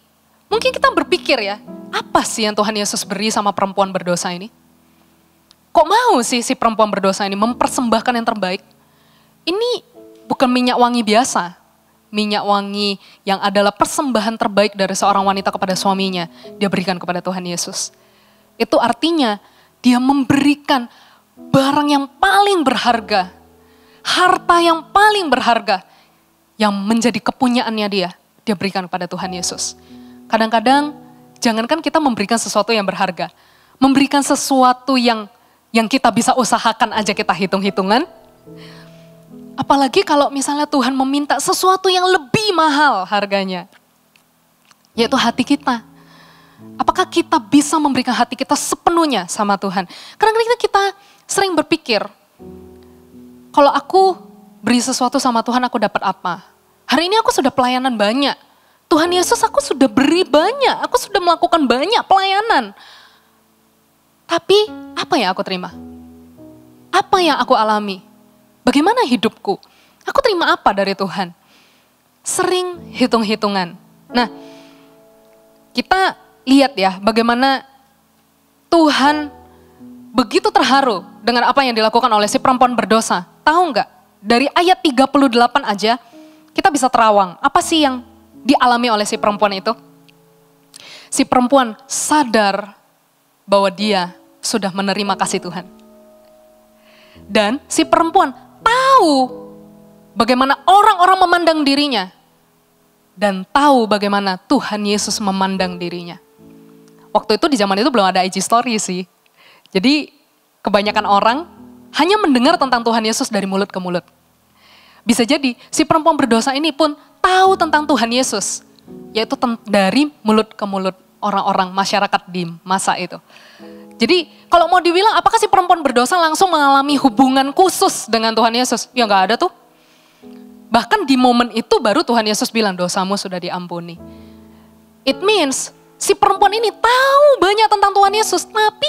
mungkin kita berpikir ya, apa sih yang Tuhan Yesus beri sama perempuan berdosa ini? Kok mau sih si perempuan berdosa ini mempersembahkan yang terbaik? Ini bukan minyak wangi biasa. Minyak wangi yang adalah persembahan terbaik dari seorang wanita kepada suaminya. Dia berikan kepada Tuhan Yesus. Itu artinya dia memberikan barang yang paling berharga. Harta yang paling berharga. Yang menjadi kepunyaannya dia. Dia berikan kepada Tuhan Yesus. Kadang-kadang jangankan kita memberikan sesuatu yang berharga. Memberikan sesuatu yang kita bisa usahakan aja kita hitung-hitungan. Apalagi kalau misalnya Tuhan meminta sesuatu yang lebih mahal harganya. Yaitu hati kita. Apakah kita bisa memberikan hati kita sepenuhnya sama Tuhan? Kadang-kadang kita sering berpikir, kalau aku beri sesuatu sama Tuhan aku dapat apa? Hari ini aku sudah pelayanan banyak. Tuhan Yesus aku sudah beri banyak. Aku sudah melakukan banyak pelayanan. Tapi apa yang aku terima? Apa yang aku alami? Bagaimana hidupku? Aku terima apa dari Tuhan? Sering hitung-hitungan. Nah, kita lihat ya bagaimana Tuhan begitu terharu dengan apa yang dilakukan oleh si perempuan berdosa. Tahu nggak? Dari ayat 38 aja kita bisa terawang. Apa sih yang dialami oleh si perempuan itu? Si perempuan sadar bahwa dia sudah menerima kasih Tuhan. Dan si perempuan tahu bagaimana orang-orang memandang dirinya. Dan tahu bagaimana Tuhan Yesus memandang dirinya. Waktu itu di zaman itu belum ada IG story sih. Jadi kebanyakan orang hanya mendengar tentang Tuhan Yesus dari mulut ke mulut. Bisa jadi si perempuan berdosa ini pun tahu tentang Tuhan Yesus. Yaitu dari mulut ke mulut orang-orang masyarakat di masa itu. Jadi kalau mau dibilang apakah si perempuan berdosa langsung mengalami hubungan khusus dengan Tuhan Yesus? Ya nggak ada tuh. Bahkan di momen itu baru Tuhan Yesus bilang dosamu sudah diampuni. It means si perempuan ini tahu banyak tentang Tuhan Yesus tapi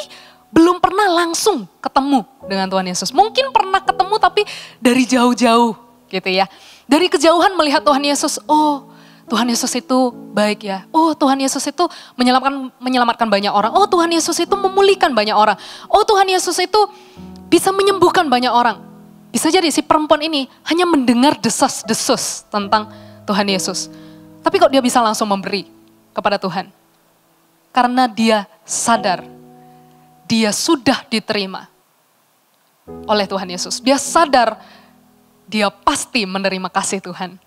belum pernah langsung ketemu dengan Tuhan Yesus. Mungkin pernah ketemu tapi dari jauh-jauh gitu ya. Dari kejauhan melihat Tuhan Yesus, oh Tuhan Yesus itu baik ya. Oh Tuhan Yesus itu menyelamatkan banyak orang. Oh Tuhan Yesus itu memulihkan banyak orang. Oh Tuhan Yesus itu bisa menyembuhkan banyak orang. Bisa jadi si perempuan ini hanya mendengar desas-desus tentang Tuhan Yesus. Tapi kok dia bisa langsung memberi kepada Tuhan? Karena dia sadar dia sudah diterima oleh Tuhan Yesus. Dia sadar dia pasti menerima kasih Tuhan.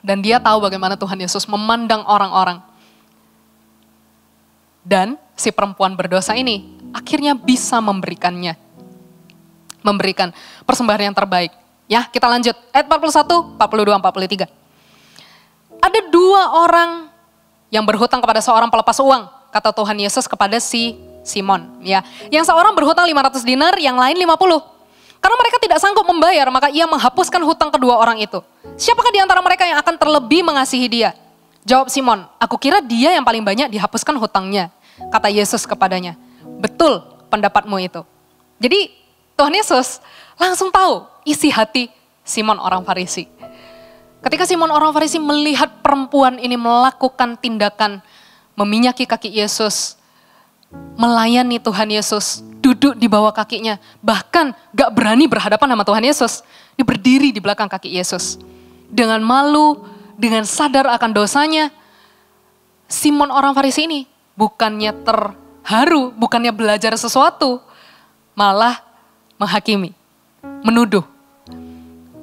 Dan dia tahu bagaimana Tuhan Yesus memandang orang-orang. Dan si perempuan berdosa ini akhirnya bisa memberikannya. Memberikan persembahan yang terbaik. Ya, kita lanjut. Ayat 41, 42, 43. Ada dua orang yang berhutang kepada seorang pelepas uang. Kata Tuhan Yesus kepada si Simon. Ya, yang seorang berhutang 500 dinar, yang lain 50. Karena mereka tidak sanggup membayar, maka ia menghapuskan hutang kedua orang itu. Siapakah di antara mereka yang akan terlebih mengasihi dia? Jawab Simon, aku kira dia yang paling banyak dihapuskan hutangnya. Kata Yesus kepadanya, betul pendapatmu itu. Jadi Tuhan Yesus langsung tahu isi hati Simon orang Farisi. Ketika Simon orang Farisi melihat perempuan ini melakukan tindakan meminyaki kaki Yesus, melayani Tuhan Yesus, duduk di bawah kakinya, bahkan gak berani berhadapan sama Tuhan Yesus. Dia berdiri di belakang kaki Yesus. dengan malu, dengan sadar akan dosanya, Simon orang Farisi ini bukannya terharu, bukannya belajar sesuatu, malah menghakimi, menuduh.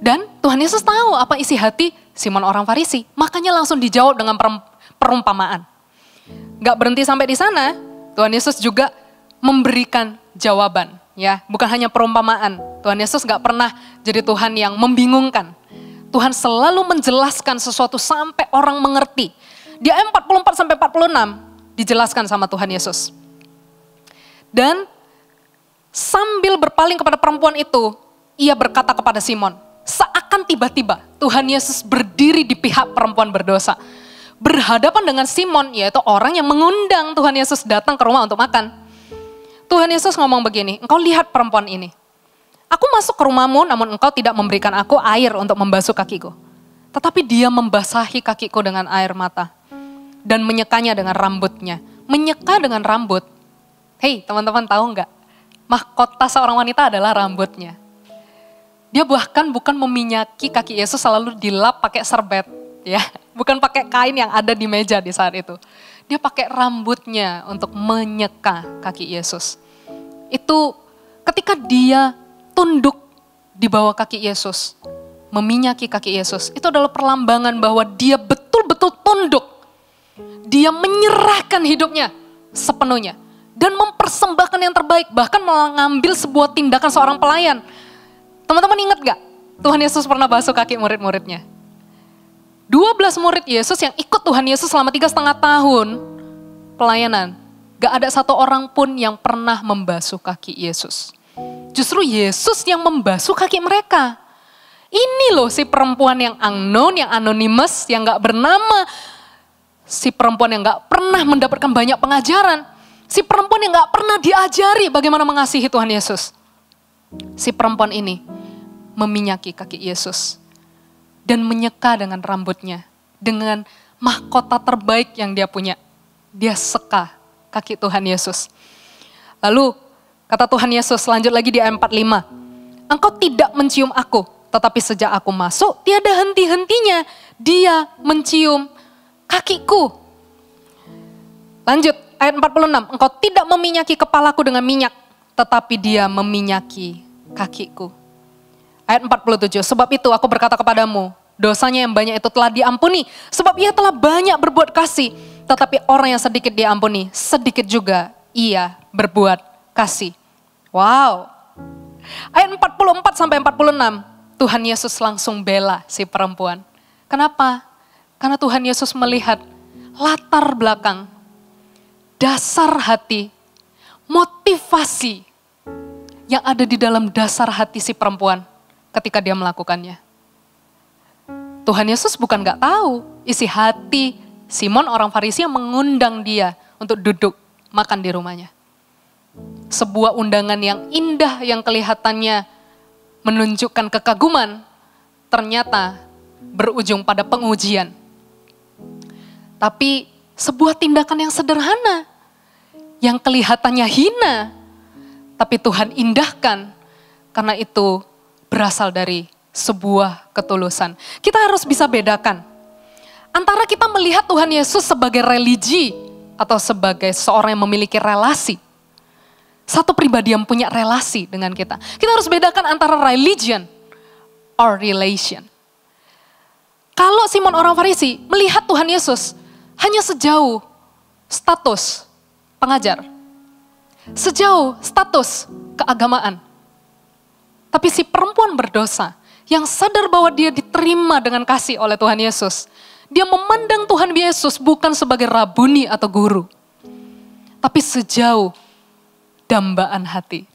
Dan Tuhan Yesus tahu apa isi hati Simon orang Farisi, makanya langsung dijawab dengan perumpamaan. Gak berhenti sampai di sana, Tuhan Yesus juga memberikan jawaban. Ya, bukan hanya perumpamaan. Tuhan Yesus gak pernah jadi Tuhan yang membingungkan. Tuhan selalu menjelaskan sesuatu sampai orang mengerti. Di ayat 44 sampai 46 dijelaskan sama Tuhan Yesus. Dan sambil berpaling kepada perempuan itu, ia berkata kepada Simon, seakan tiba-tiba Tuhan Yesus berdiri di pihak perempuan berdosa. Berhadapan dengan Simon, yaitu orang yang mengundang Tuhan Yesus datang ke rumah untuk makan. Tuhan Yesus ngomong begini, engkau lihat perempuan ini. Aku masuk ke rumahmu namun engkau tidak memberikan aku air untuk membasuh kakiku. Tetapi dia membasahi kakiku dengan air mata. Dan menyekanya dengan rambutnya. Menyeka dengan rambut. Hei teman-teman tahu nggak? Mahkota seorang wanita adalah rambutnya. Dia bahkan bukan meminyaki kaki Yesus selalu dilap pakai serbet. Ya, bukan pakai kain yang ada di meja di saat itu. Dia pakai rambutnya untuk menyeka kaki Yesus. Itu ketika dia tunduk di bawah kaki Yesus, meminyaki kaki Yesus, itu adalah perlambangan bahwa dia betul-betul tunduk. Dia menyerahkan hidupnya sepenuhnya dan mempersembahkan yang terbaik, bahkan mengambil sebuah tindakan seorang pelayan. Teman-teman ingat gak? Tuhan Yesus pernah basuh kaki murid-muridnya. 12 murid Yesus yang ikut Tuhan Yesus selama 3,5 tahun pelayanan. Gak ada satu orang pun yang pernah membasuh kaki Yesus. Justru Yesus yang membasuh kaki mereka. Ini loh si perempuan yang unknown, yang anonymous, yang gak bernama. Si perempuan yang gak pernah mendapatkan banyak pengajaran. Si perempuan yang gak pernah diajari bagaimana mengasihi Tuhan Yesus. Si perempuan ini meminyaki kaki Yesus. Dan menyeka dengan rambutnya. Dengan mahkota terbaik yang dia punya. Dia seka kaki Tuhan Yesus. Lalu kata Tuhan Yesus lanjut lagi di ayat 45. Engkau tidak mencium aku. Tetapi sejak aku masuk tiada henti-hentinya. Dia mencium kakiku. Lanjut ayat 46. Engkau tidak meminyaki kepalaku dengan minyak. Tetapi dia meminyaki kakiku. Ayat 47. Sebab itu aku berkata kepadamu. Dosanya yang banyak itu telah diampuni. Sebab ia telah banyak berbuat kasih. Tetapi orang yang sedikit diampuni. Sedikit juga ia berbuat kasih. Wow. Ayat 44 sampai 46. Tuhan Yesus langsung bela si perempuan. Kenapa? Karena Tuhan Yesus melihat latar belakang, dasar hati, motivasi yang ada di dalam dasar hati si perempuan ketika dia melakukannya. Tuhan Yesus bukan gak tahu isi hati Simon orang Farisi yang mengundang dia untuk duduk makan di rumahnya. Sebuah undangan yang indah yang kelihatannya menunjukkan kekaguman, ternyata berujung pada pengujian. Tapi sebuah tindakan yang sederhana, yang kelihatannya hina, tapi Tuhan indahkan karena itu berasal dari sebuah ketulusan. Kita harus bisa bedakan antara kita melihat Tuhan Yesus sebagai religi atau sebagai seorang yang memiliki relasi. Satu pribadi yang punya relasi dengan kita. Kita harus bedakan antara religion or relation. Kalau Simon orang Farisi melihat Tuhan Yesus hanya sejauh status pengajar. Sejauh status keagamaan. Tapi si perempuan berdosa yang sadar bahwa dia diterima dengan kasih oleh Tuhan Yesus. Dia memandang Tuhan Yesus bukan sebagai rabuni atau guru. Tapi sejauh dambaan hati.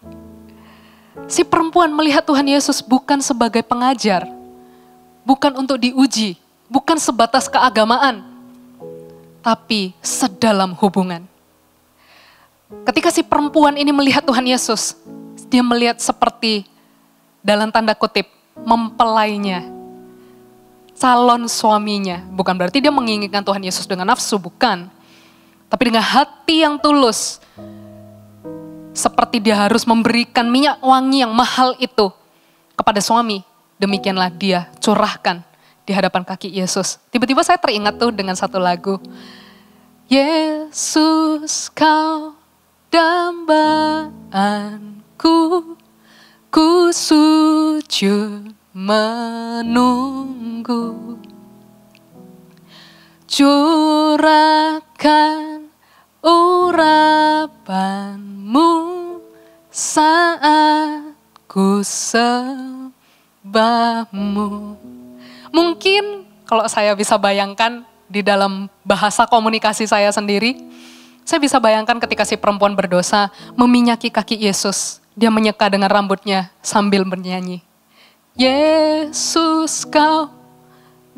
Si perempuan melihat Tuhan Yesus bukan sebagai pengajar. Bukan untuk diuji. Bukan sebatas keagamaan. Tapi sedalam hubungan. Ketika si perempuan ini melihat Tuhan Yesus. Dia melihat seperti dalam tanda kutip mempelainya. Calon suaminya. Bukan berarti dia menginginkan Tuhan Yesus dengan nafsu. Bukan. Tapi dengan hati yang tulus. Seperti dia harus memberikan minyak wangi yang mahal itu kepada suami. Demikianlah dia curahkan di hadapan kaki Yesus. Tiba-tiba saya teringat tuh dengan satu lagu. Yesus kau dambaanku, ku sujud menunggu. Curahkan urapanmu saat ku sembahmu. Mungkin kalau saya bisa bayangkan di dalam bahasa komunikasi saya sendiri, saya bisa bayangkan ketika si perempuan berdosa meminyaki kaki Yesus. Dia menyeka dengan rambutnya sambil bernyanyi. Yesus kau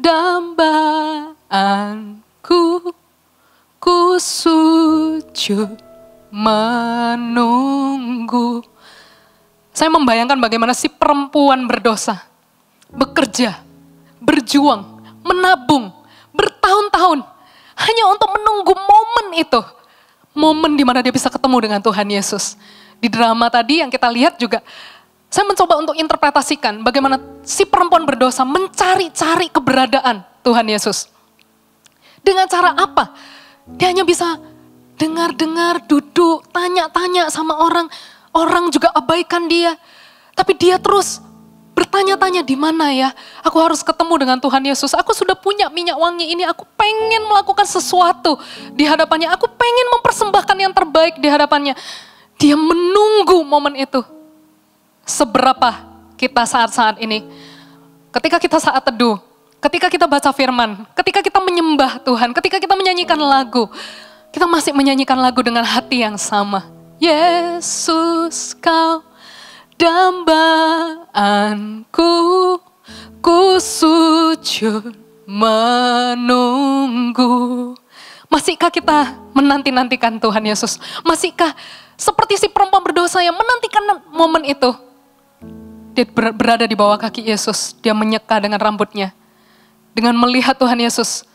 dambaanku, ku sujud menunggu. Saya membayangkan bagaimana si perempuan berdosa, bekerja, berjuang, menabung, bertahun-tahun, hanya untuk menunggu momen itu. Momen di mana dia bisa ketemu dengan Tuhan Yesus. Di drama tadi yang kita lihat juga, saya mencoba untuk interpretasikan bagaimana si perempuan berdosa mencari-cari keberadaan Tuhan Yesus. Dengan cara apa? Dia hanya bisa dengar-dengar, duduk, tanya-tanya sama orang. Orang juga abaikan dia. Tapi dia terus bertanya-tanya, di mana ya? Aku harus ketemu dengan Tuhan Yesus. Aku sudah punya minyak wangi ini. Aku pengen melakukan sesuatu di hadapannya. Aku pengen mempersembahkan yang terbaik di hadapannya. Dia menunggu momen itu. Seberapa kita saat-saat ini, ketika kita saat teduh, ketika kita baca firman, ketika kita menyembah Tuhan, ketika kita menyanyikan lagu, kita masih menyanyikan lagu dengan hati yang sama. Yesus kau dambaanku, ku sujud menunggu. Masihkah kita menanti-nantikan Tuhan Yesus? Masihkah seperti si perempuan berdosa yang menantikan momen itu? Dia berada di bawah kaki Yesus, dia menyeka dengan rambutnya. Dengan melihat Tuhan Yesus,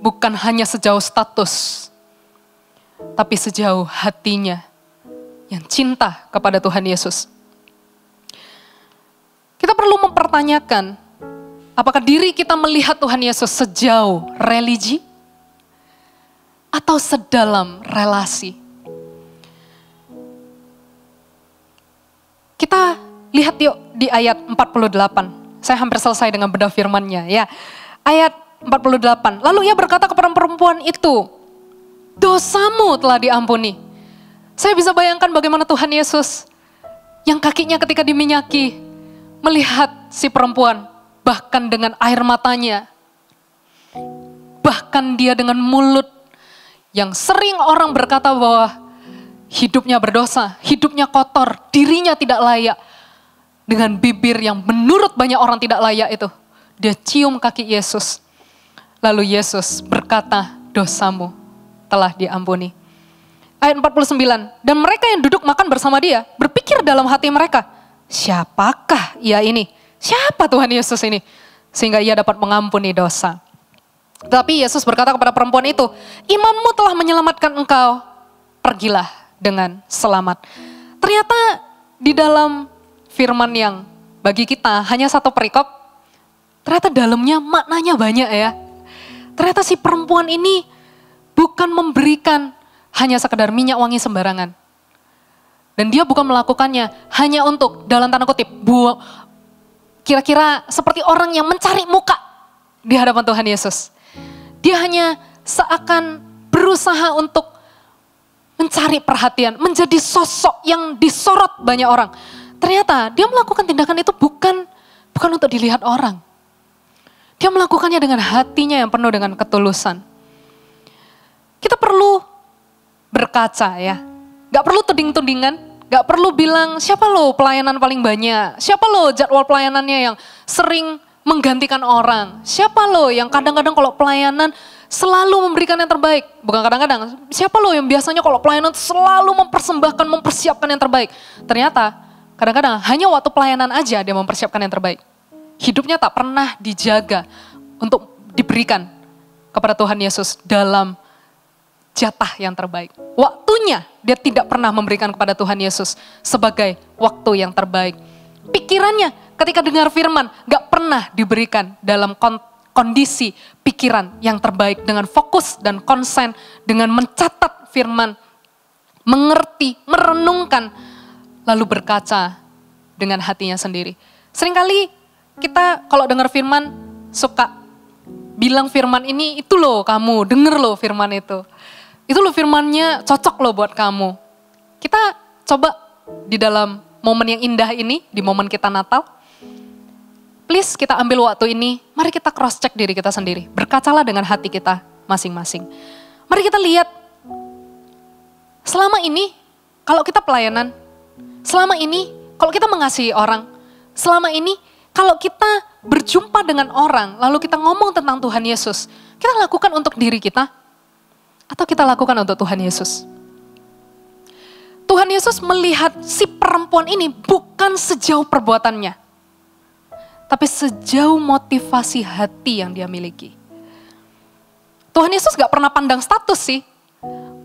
bukan hanya sejauh status, tapi sejauh hatinya yang cinta kepada Tuhan Yesus. Kita perlu mempertanyakan, apakah diri kita melihat Tuhan Yesus sejauh religi atau sedalam relasi? Kita lihat yuk di ayat 48. Saya hampir selesai dengan bedah firman-Nya ya. Ayat 48. Lalu ia berkata kepada perempuan itu, dosamu telah diampuni. Saya bisa bayangkan bagaimana Tuhan Yesus yang kakinya ketika diminyaki melihat si perempuan, bahkan dengan air matanya, bahkan dia dengan mulut yang sering orang berkata bahwa hidupnya berdosa, hidupnya kotor, dirinya tidak layak. Dengan bibir yang menurut banyak orang tidak layak itu, dia cium kaki Yesus. Lalu Yesus berkata, dosamu telah diampuni. Ayat 49, dan mereka yang duduk makan bersama dia berpikir dalam hati mereka, siapakah ia ini? Siapa Tuhan Yesus ini? Sehingga ia dapat mengampuni dosa. Tapi Yesus berkata kepada perempuan itu, imanmu telah menyelamatkan engkau, pergilah dengan selamat. Ternyata di dalam firman yang bagi kita hanya satu perikop, ternyata dalamnya maknanya banyak ya. Ternyata si perempuan ini bukan memberikan hanya sekedar minyak wangi sembarangan. Dan dia bukan melakukannya hanya untuk, dalam tanda kutip, kira-kira seperti orang yang mencari muka di hadapan Tuhan Yesus. Dia hanya seakan berusaha untuk mencari perhatian, menjadi sosok yang disorot banyak orang. Ternyata dia melakukan tindakan itu bukan untuk dilihat orang. Dia melakukannya dengan hatinya yang penuh dengan ketulusan. Kita perlu berkaca ya. Gak perlu tuding-tudingan, gak perlu bilang siapa lo pelayanan paling banyak, siapa lo jadwal pelayanannya yang sering menggantikan orang, siapa lo yang kadang-kadang kalau pelayanan selalu memberikan yang terbaik. Bukan kadang-kadang, siapa lo yang biasanya kalau pelayanan selalu mempersembahkan, mempersiapkan yang terbaik. Ternyata kadang-kadang hanya waktu pelayanan aja dia mempersiapkan yang terbaik. Hidupnya tak pernah dijaga untuk diberikan kepada Tuhan Yesus dalam jatah yang terbaik. Waktunya dia tidak pernah memberikan kepada Tuhan Yesus sebagai waktu yang terbaik. Pikirannya ketika dengar firman gak pernah diberikan dalam kondisi pikiran yang terbaik, dengan fokus dan konsen, dengan mencatat firman, mengerti, merenungkan, lalu berkaca dengan hatinya sendiri. Seringkali kita kalau dengar firman suka bilang firman ini, itu loh kamu, denger loh firman itu. Itu loh firmannya cocok loh buat kamu. Kita coba di dalam momen yang indah ini, di momen kita Natal, please kita ambil waktu ini, mari kita cross check diri kita sendiri. Berkacalah dengan hati kita masing-masing. Mari kita lihat, selama ini kalau kita pelayanan, selama ini kalau kita mengasihi orang, selama ini kalau kita berjumpa dengan orang, lalu kita ngomong tentang Tuhan Yesus, kita lakukan untuk diri kita, atau kita lakukan untuk Tuhan Yesus? Tuhan Yesus melihat si perempuan ini bukan sejauh perbuatannya, tapi sejauh motivasi hati yang dia miliki. Tuhan Yesus gak pernah pandang status sih.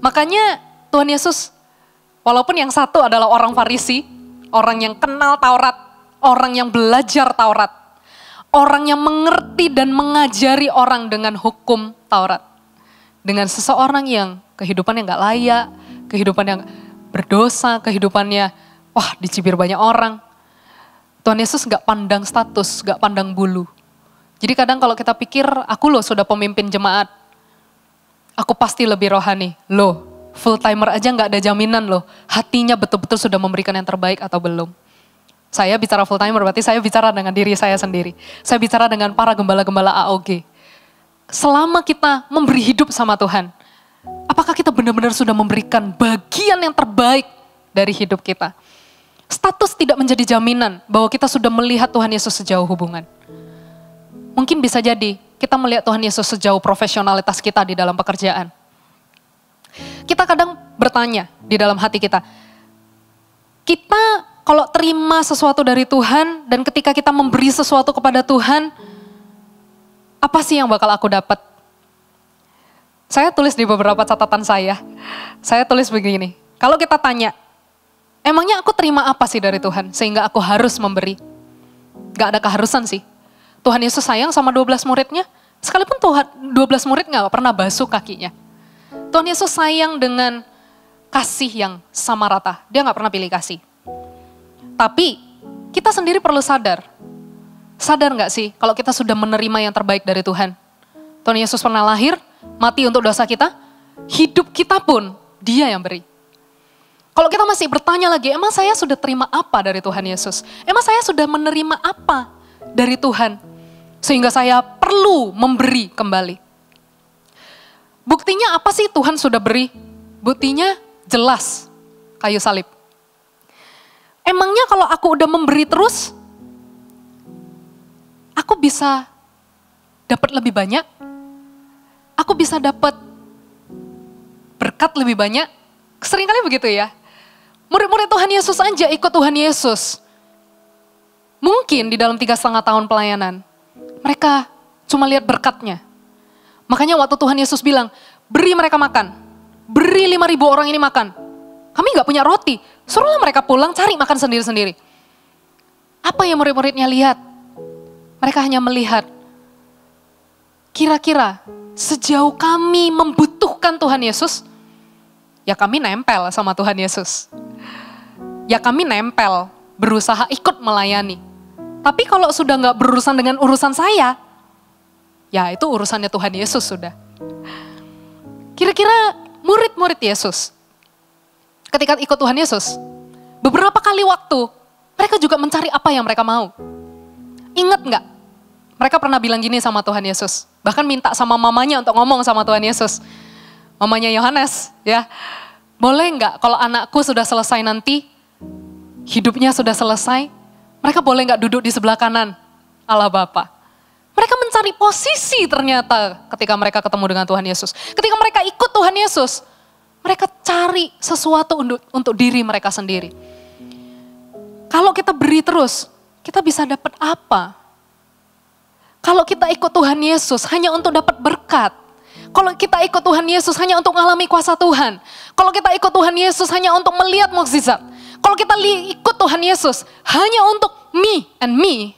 Makanya Tuhan Yesus, walaupun yang satu adalah orang Farisi, orang yang kenal Taurat, orang yang belajar Taurat, orang yang mengerti dan mengajari orang dengan hukum Taurat. Dengan seseorang yang kehidupannya gak layak, kehidupan yang berdosa, kehidupannya dicibir banyak orang. Tuhan Yesus gak pandang status, gak pandang bulu. Jadi kadang kalau kita pikir, aku loh sudah pemimpin jemaat, aku pasti lebih rohani. Loh, full timer aja gak ada jaminan loh, hatinya betul-betul sudah memberikan yang terbaik atau belum. Saya bicara full timer berarti saya bicara dengan diri saya sendiri. Saya bicara dengan para gembala-gembala AOG. Selama kita memberi hidup sama Tuhan, apakah kita benar-benar sudah memberikan bagian yang terbaik dari hidup kita? Status tidak menjadi jaminan bahwa kita sudah melihat Tuhan Yesus sejauh hubungan. Mungkin bisa jadi kita melihat Tuhan Yesus sejauh profesionalitas kita di dalam pekerjaan. Kita kadang bertanya di dalam hati kita, kita kalau terima sesuatu dari Tuhan dan ketika kita memberi sesuatu kepada Tuhan, apa sih yang bakal aku dapat? Saya tulis di beberapa catatan saya tulis begini, kalau kita tanya, emangnya aku terima apa sih dari Tuhan sehingga aku harus memberi? Gak ada keharusan sih. Tuhan Yesus sayang sama 12 muridnya, sekalipun Tuhan 12 murid gak pernah basuh kakinya. Tuhan Yesus sayang dengan kasih yang sama rata, dia gak pernah pilih kasih. Tapi kita sendiri perlu sadar gak sih kalau kita sudah menerima yang terbaik dari Tuhan? Tuhan Yesus pernah lahir, mati untuk dosa kita, hidup kita pun dia yang beri. Kalau kita masih bertanya lagi, emang saya sudah terima apa dari Tuhan Yesus? Emang saya sudah menerima apa dari Tuhan? Sehingga saya perlu memberi kembali. Buktinya apa sih Tuhan sudah beri? Buktinya jelas, kayu salib. Emangnya kalau aku udah memberi terus, aku bisa dapat lebih banyak? Aku bisa dapat berkat lebih banyak? Seringkali begitu ya. Murid-murid Tuhan Yesus aja ikut Tuhan Yesus. Mungkin di dalam 3,5 tahun pelayanan, mereka cuma lihat berkatnya. Makanya waktu Tuhan Yesus bilang, beri mereka makan. Beri 5.000 orang ini makan. Kami gak punya roti, suruhlah mereka pulang cari makan sendiri-sendiri. Apa yang murid-muridnya lihat? Mereka hanya melihat, kira-kira sejauh kami membutuhkan Tuhan Yesus, ya kami nempel sama Tuhan Yesus. Ya kami nempel, berusaha ikut melayani. Tapi kalau sudah gak berurusan dengan urusan saya, ya itu urusannya Tuhan Yesus sudah. Kira-kira murid-murid Yesus, ketika ikut Tuhan Yesus, beberapa kali waktu, mereka juga mencari apa yang mereka mau. Ingat gak? Mereka pernah bilang gini sama Tuhan Yesus. Bahkan minta sama mamanya untuk ngomong sama Tuhan Yesus. Mamanya Yohanes, ya. Boleh gak kalau anakku sudah selesai nanti, hidupnya sudah selesai, mereka boleh gak duduk di sebelah kanan Allah Bapa? Mereka mencari posisi ternyata ketika mereka ketemu dengan Tuhan Yesus. Ketika mereka ikut Tuhan Yesus, mereka cari sesuatu untuk diri mereka sendiri. Kalau kita beri terus, kita bisa dapat apa? Kalau kita ikut Tuhan Yesus hanya untuk dapat berkat. Kalau kita ikut Tuhan Yesus hanya untuk mengalami kuasa Tuhan. Kalau kita ikut Tuhan Yesus hanya untuk melihat mukjizat. Kalau kita ikut Tuhan Yesus hanya untuk me and me.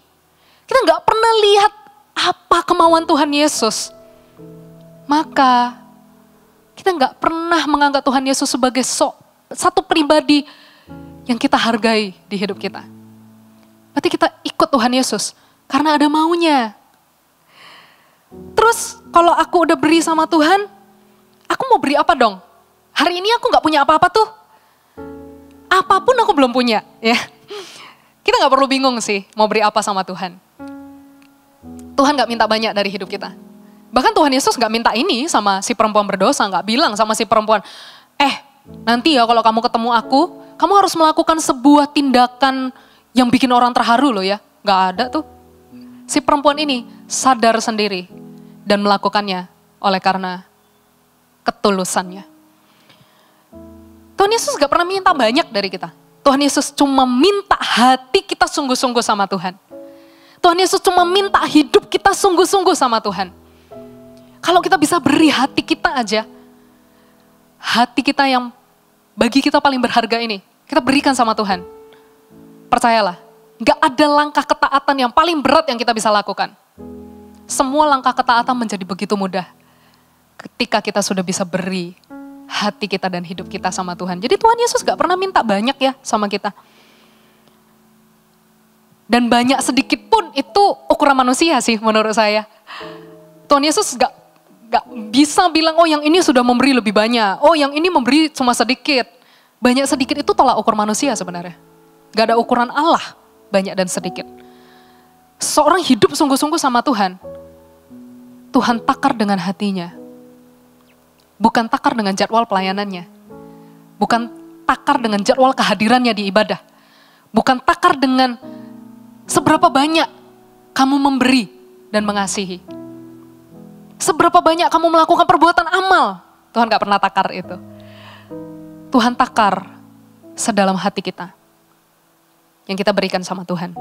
Kita gak pernah lihat apa kemauan Tuhan Yesus, maka kita nggak pernah menganggap Tuhan Yesus sebagai satu pribadi yang kita hargai di hidup kita. Berarti kita ikut Tuhan Yesus karena ada maunya. Terus kalau aku udah beri sama Tuhan, aku mau beri apa dong? Hari ini aku nggak punya apa-apa tuh. Apapun aku belum punya, ya. Kita nggak perlu bingung sih mau beri apa sama Tuhan. Tuhan nggak minta banyak dari hidup kita. Bahkan Tuhan Yesus nggak minta ini sama si perempuan berdosa, nggak bilang sama si perempuan, nanti ya kalau kamu ketemu aku, kamu harus melakukan sebuah tindakan yang bikin orang terharu loh ya. Nggak ada tuh. Si perempuan ini sadar sendiri dan melakukannya oleh karena ketulusannya. Tuhan Yesus gak pernah minta banyak dari kita. Tuhan Yesus cuma minta hati kita sungguh-sungguh sama Tuhan. Tuhan Yesus cuma minta hidup kita sungguh-sungguh sama Tuhan. Kalau kita bisa beri hati kita aja, hati kita yang bagi kita paling berharga ini, kita berikan sama Tuhan. Percayalah, gak ada langkah ketaatan yang paling berat yang kita bisa lakukan. Semua langkah ketaatan menjadi begitu mudah ketika kita sudah bisa beri hati kita dan hidup kita sama Tuhan. Jadi Tuhan Yesus gak pernah minta banyak ya sama kita. Dan banyak sedikit pun itu ukuran manusia sih menurut saya. Tuhan Yesus gak bisa bilang, oh yang ini sudah memberi lebih banyak. Oh yang ini memberi cuma sedikit. Banyak sedikit itu tolak ukur manusia sebenarnya. Gak ada ukuran Allah banyak dan sedikit. Seorang hidup sungguh-sungguh sama Tuhan. Tuhan takar dengan hatinya. Bukan takar dengan jadwal pelayanannya. Bukan takar dengan jadwal kehadirannya di ibadah. Bukan takar dengan seberapa banyak kamu memberi dan mengasihi. Seberapa banyak kamu melakukan perbuatan amal. Tuhan gak pernah takar itu. Tuhan takar sedalam hati kita. Yang kita berikan sama Tuhan.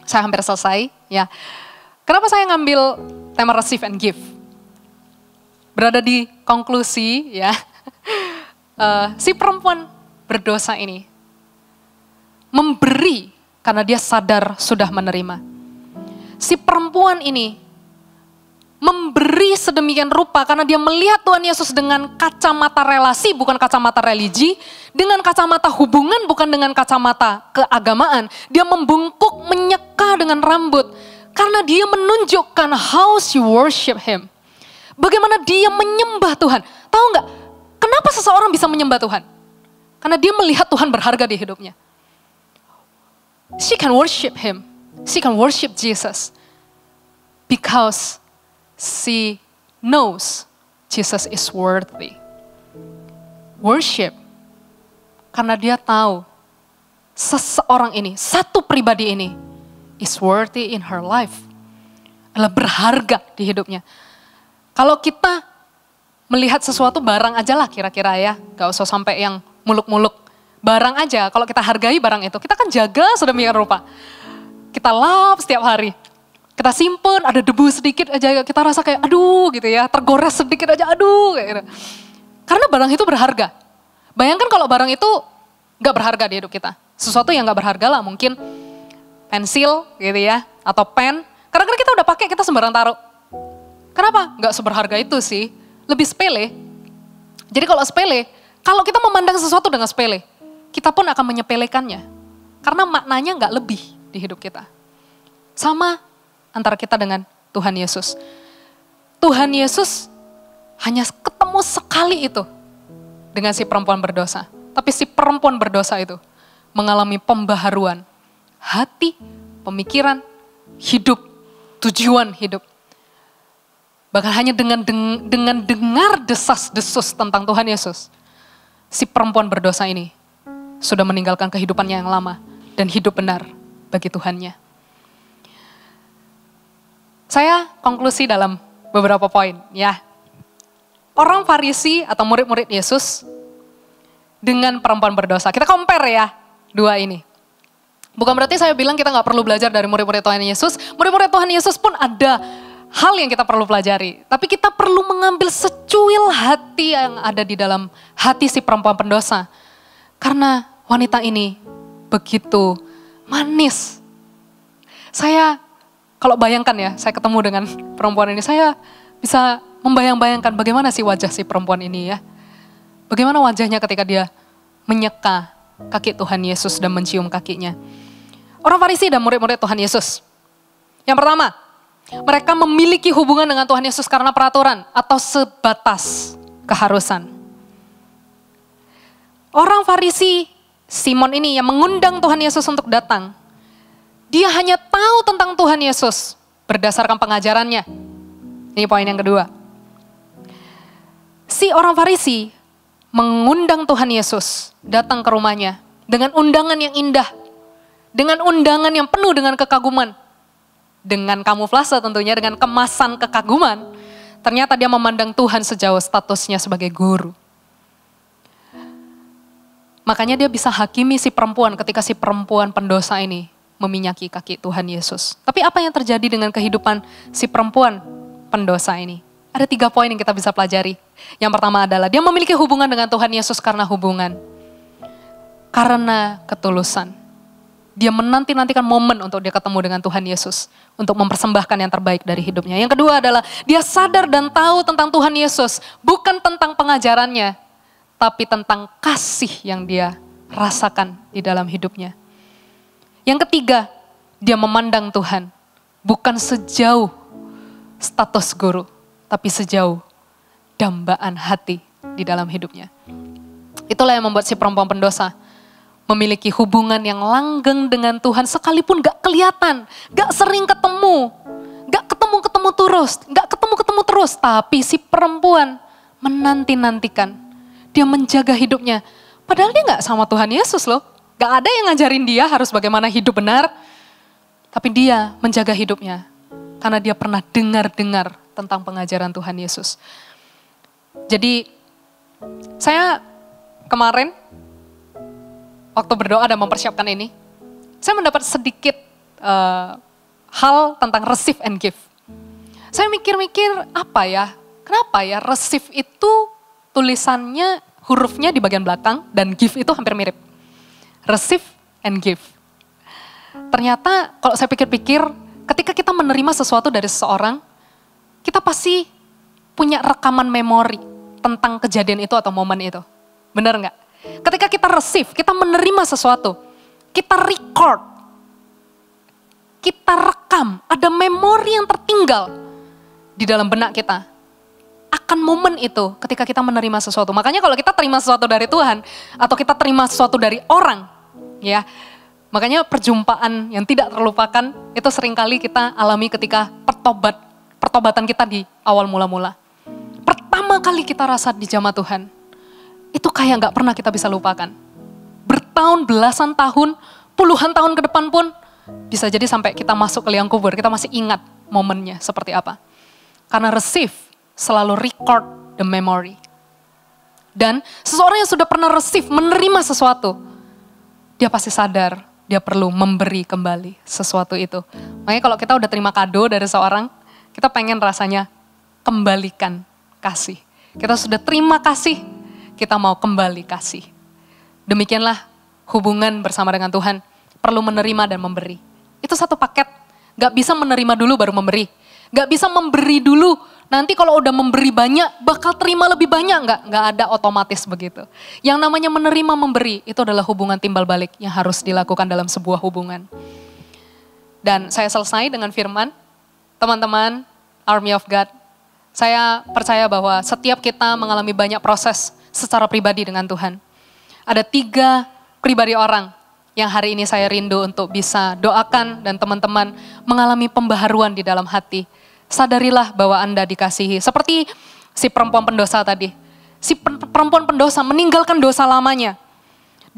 Saya hampir selesai ya. Kenapa saya ngambil tema receive and give? Berada di konklusi ya, si perempuan berdosa ini memberi karena dia sadar sudah menerima. Si perempuan ini memberi sedemikian rupa karena dia melihat Tuhan Yesus dengan kacamata relasi bukan kacamata religi, dengan kacamata hubungan bukan dengan kacamata keagamaan. Dia membungkuk menyeka dengan rambut karena dia menunjukkan how she worship him. Bagaimana dia menyembah Tuhan. Tahu nggak? Kenapa seseorang bisa menyembah Tuhan? Karena dia melihat Tuhan berharga di hidupnya. She can worship him. She can worship Jesus. Because she knows Jesus is worthy. Worship. Karena dia tahu seseorang ini, satu pribadi ini is worthy in her life. Adalah berharga di hidupnya. Kalau kita melihat sesuatu barang aja lah kira-kira ya, gak usah sampai yang muluk-muluk. Barang aja, kalau kita hargai barang itu, kita kan jaga sedemikian rupa. Kita lap setiap hari. Kita simpen, ada debu sedikit aja, kita rasa kayak aduh gitu ya, tergores sedikit aja, aduh kayak gitu. Karena barang itu berharga. Bayangkan kalau barang itu gak berharga di hidup kita. Sesuatu yang gak berharga lah, mungkin pensil gitu ya, atau pen. Kadang-kadang kita udah pakai, kita sembarang taruh. Kenapa? Gak seberharga itu sih, lebih sepele. Jadi kalau sepele, kalau kita memandang sesuatu dengan sepele, kita pun akan menyepelekannya. Karena maknanya gak lebih di hidup kita. Sama antara kita dengan Tuhan Yesus. Tuhan Yesus hanya ketemu sekali itu dengan si perempuan berdosa. Tapi si perempuan berdosa itu mengalami pembaharuan hati, pemikiran, hidup, tujuan hidup. Bahkan hanya dengan dengar desas-desus tentang Tuhan Yesus, si perempuan berdosa ini sudah meninggalkan kehidupannya yang lama dan hidup benar bagi Tuhannya. Saya konklusi dalam beberapa poin ya. Orang Farisi atau murid-murid Yesus dengan perempuan berdosa. Kita compare ya dua ini. Bukan berarti saya bilang kita gak perlu belajar dari murid-murid Tuhan Yesus. Murid-murid Tuhan Yesus pun ada hal yang kita perlu pelajari. Tapi kita perlu mengambil secuil hati yang ada di dalam hati si perempuan pendosa. Karena wanita ini begitu manis. Saya Kalau bayangkan ya, saya ketemu dengan perempuan ini, saya bisa membayang-bayangkan bagaimana sih wajah si perempuan ini ya. Bagaimana wajahnya ketika dia menyeka kaki Tuhan Yesus dan mencium kakinya. Orang Farisi dan murid-murid Tuhan Yesus. Yang pertama, mereka memiliki hubungan dengan Tuhan Yesus karena peraturan atau sebatas keharusan. Orang Farisi, Simon ini yang mengundang Tuhan Yesus untuk datang, dia hanya tahu tentang Tuhan Yesus berdasarkan pengajarannya. Ini poin yang kedua. Si orang Farisi mengundang Tuhan Yesus datang ke rumahnya dengan undangan yang indah, dengan undangan yang penuh dengan kekaguman, dengan kamuflase tentunya, dengan kemasan kekaguman. Ternyata dia memandang Tuhan sejauh statusnya sebagai guru. Makanya dia bisa hakimi si perempuan ketika si perempuan pendosa ini meminyaki kaki Tuhan Yesus. Tapi apa yang terjadi dengan kehidupan si perempuan pendosa ini? Ada 3 poin yang kita bisa pelajari. Yang pertama adalah dia memiliki hubungan dengan Tuhan Yesus karena hubungan. Karena ketulusan. Dia menanti-nantikan momen untuk dia ketemu dengan Tuhan Yesus. Untuk mempersembahkan yang terbaik dari hidupnya. Yang kedua adalah dia sadar dan tahu tentang Tuhan Yesus. Bukan tentang pengajarannya. Tapi tentang kasih yang dia rasakan di dalam hidupnya. Yang ketiga, dia memandang Tuhan bukan sejauh status guru, tapi sejauh dambaan hati di dalam hidupnya. Itulah yang membuat si perempuan pendosa memiliki hubungan yang langgeng dengan Tuhan sekalipun gak kelihatan, gak sering ketemu, gak ketemu terus, tapi si perempuan menanti-nantikan, dia menjaga hidupnya. Padahal dia gak sama Tuhan Yesus loh. Gak ada yang ngajarin dia harus bagaimana hidup benar. Tapi dia menjaga hidupnya. Karena dia pernah dengar-dengar tentang pengajaran Tuhan Yesus. Jadi saya kemarin waktu berdoa dan mempersiapkan ini, saya mendapat sedikit hal tentang receive and give. Saya mikir-mikir kenapa ya receive itu tulisannya, hurufnya di bagian belakang dan give itu hampir mirip. Receive and give. Ternyata kalau saya pikir-pikir, ketika kita menerima sesuatu dari seseorang, kita pasti punya rekaman memori tentang kejadian itu atau momen itu. Benar nggak? Ketika kita receive, kita menerima sesuatu, kita record, kita rekam, ada memori yang tertinggal di dalam benak kita akan momen itu ketika kita menerima sesuatu. Makanya kalau kita terima sesuatu dari Tuhan atau kita terima sesuatu dari orang, ya, makanya perjumpaan yang tidak terlupakan itu seringkali kita alami ketika pertobatan kita di awal mula-mula. Pertama kali kita rasa dijamah Tuhan, itu kayak gak pernah kita bisa lupakan. Bertahun, belasan tahun, puluhan tahun ke depan pun bisa jadi sampai kita masuk ke liang kubur, kita masih ingat momennya seperti apa. Karena receive selalu record the memory. Dan seseorang yang sudah pernah receive, menerima sesuatu, dia pasti sadar dia perlu memberi kembali sesuatu itu. Makanya kalau kita udah terima kado dari seorang, kita pengen rasanya kembalikan kasih. Kita sudah terima kasih, kita mau kembali kasih. Demikianlah hubungan bersama dengan Tuhan, perlu menerima dan memberi. Itu satu paket, gak bisa menerima dulu baru memberi. Gak bisa memberi dulu, nanti kalau udah memberi banyak, bakal terima lebih banyak. Gak ada otomatis begitu. Yang namanya menerima memberi, itu adalah hubungan timbal balik yang harus dilakukan dalam sebuah hubungan. Dan saya selesai dengan firman, teman-teman, Army of God, saya percaya bahwa setiap kita mengalami banyak proses secara pribadi dengan Tuhan. Ada 3 pribadi orang yang hari ini saya rindu untuk bisa doakan dan teman-teman mengalami pembaharuan di dalam hati. Sadarilah bahwa Anda dikasihi. Seperti si perempuan pendosa tadi. Si perempuan pendosa meninggalkan dosa lamanya.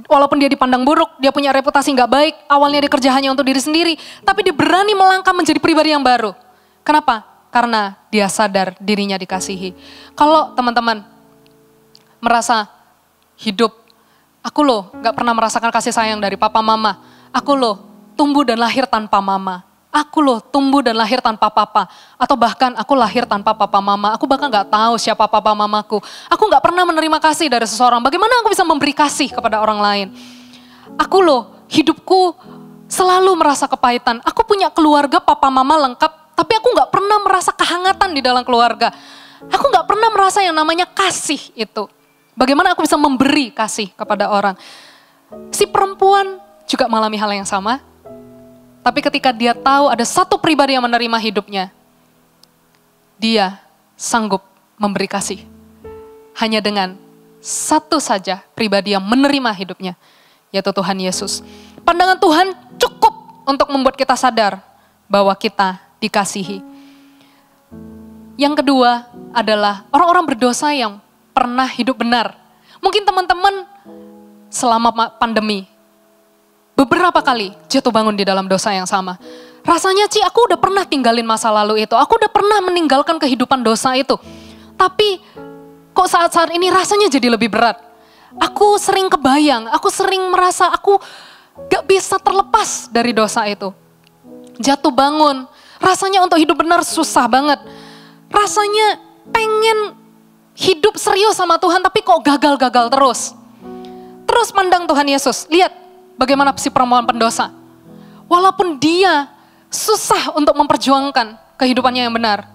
Walaupun dia dipandang buruk, dia punya reputasi gak baik, awalnya dia kerja hanya untuk diri sendiri, tapi dia berani melangkah menjadi pribadi yang baru. Kenapa? Karena dia sadar dirinya dikasihi. Kalau teman-teman merasa hidup, aku loh gak pernah merasakan kasih sayang dari papa mama. Aku loh tumbuh dan lahir tanpa mama. Aku loh tumbuh dan lahir tanpa papa. Atau bahkan aku lahir tanpa papa mama. Aku bahkan gak tahu siapa papa mamaku. Aku gak pernah menerima kasih dari seseorang. Bagaimana aku bisa memberi kasih kepada orang lain? Aku loh hidupku selalu merasa kepahitan. Aku punya keluarga papa mama lengkap, tapi aku gak pernah merasa kehangatan di dalam keluarga. Aku gak pernah merasa yang namanya kasih itu. Bagaimana aku bisa memberi kasih kepada orang. Si perempuan juga mengalami hal yang sama. Tapi ketika dia tahu ada satu pribadi yang menerima hidupnya, dia sanggup memberi kasih. Hanya dengan satu saja pribadi yang menerima hidupnya, yaitu Tuhan Yesus. Pandangan Tuhan cukup untuk membuat kita sadar bahwa kita dikasihi. Yang kedua adalah orang-orang berdosa yang pernah hidup benar. Mungkin teman-teman selama pandemi beberapa kali jatuh bangun di dalam dosa yang sama. Rasanya aku udah pernah tinggalin masa lalu itu. Aku udah pernah meninggalkan kehidupan dosa itu. Tapi kok saat-saat ini rasanya jadi lebih berat. Aku sering kebayang, aku sering merasa aku gak bisa terlepas dari dosa itu. Jatuh bangun, rasanya untuk hidup benar susah banget. Rasanya pengen hidup serius sama Tuhan tapi kok gagal-gagal terus. Terus pandang Tuhan Yesus, lihat bagaimana si perempuan pendosa. Walaupun dia susah untuk memperjuangkan kehidupannya yang benar.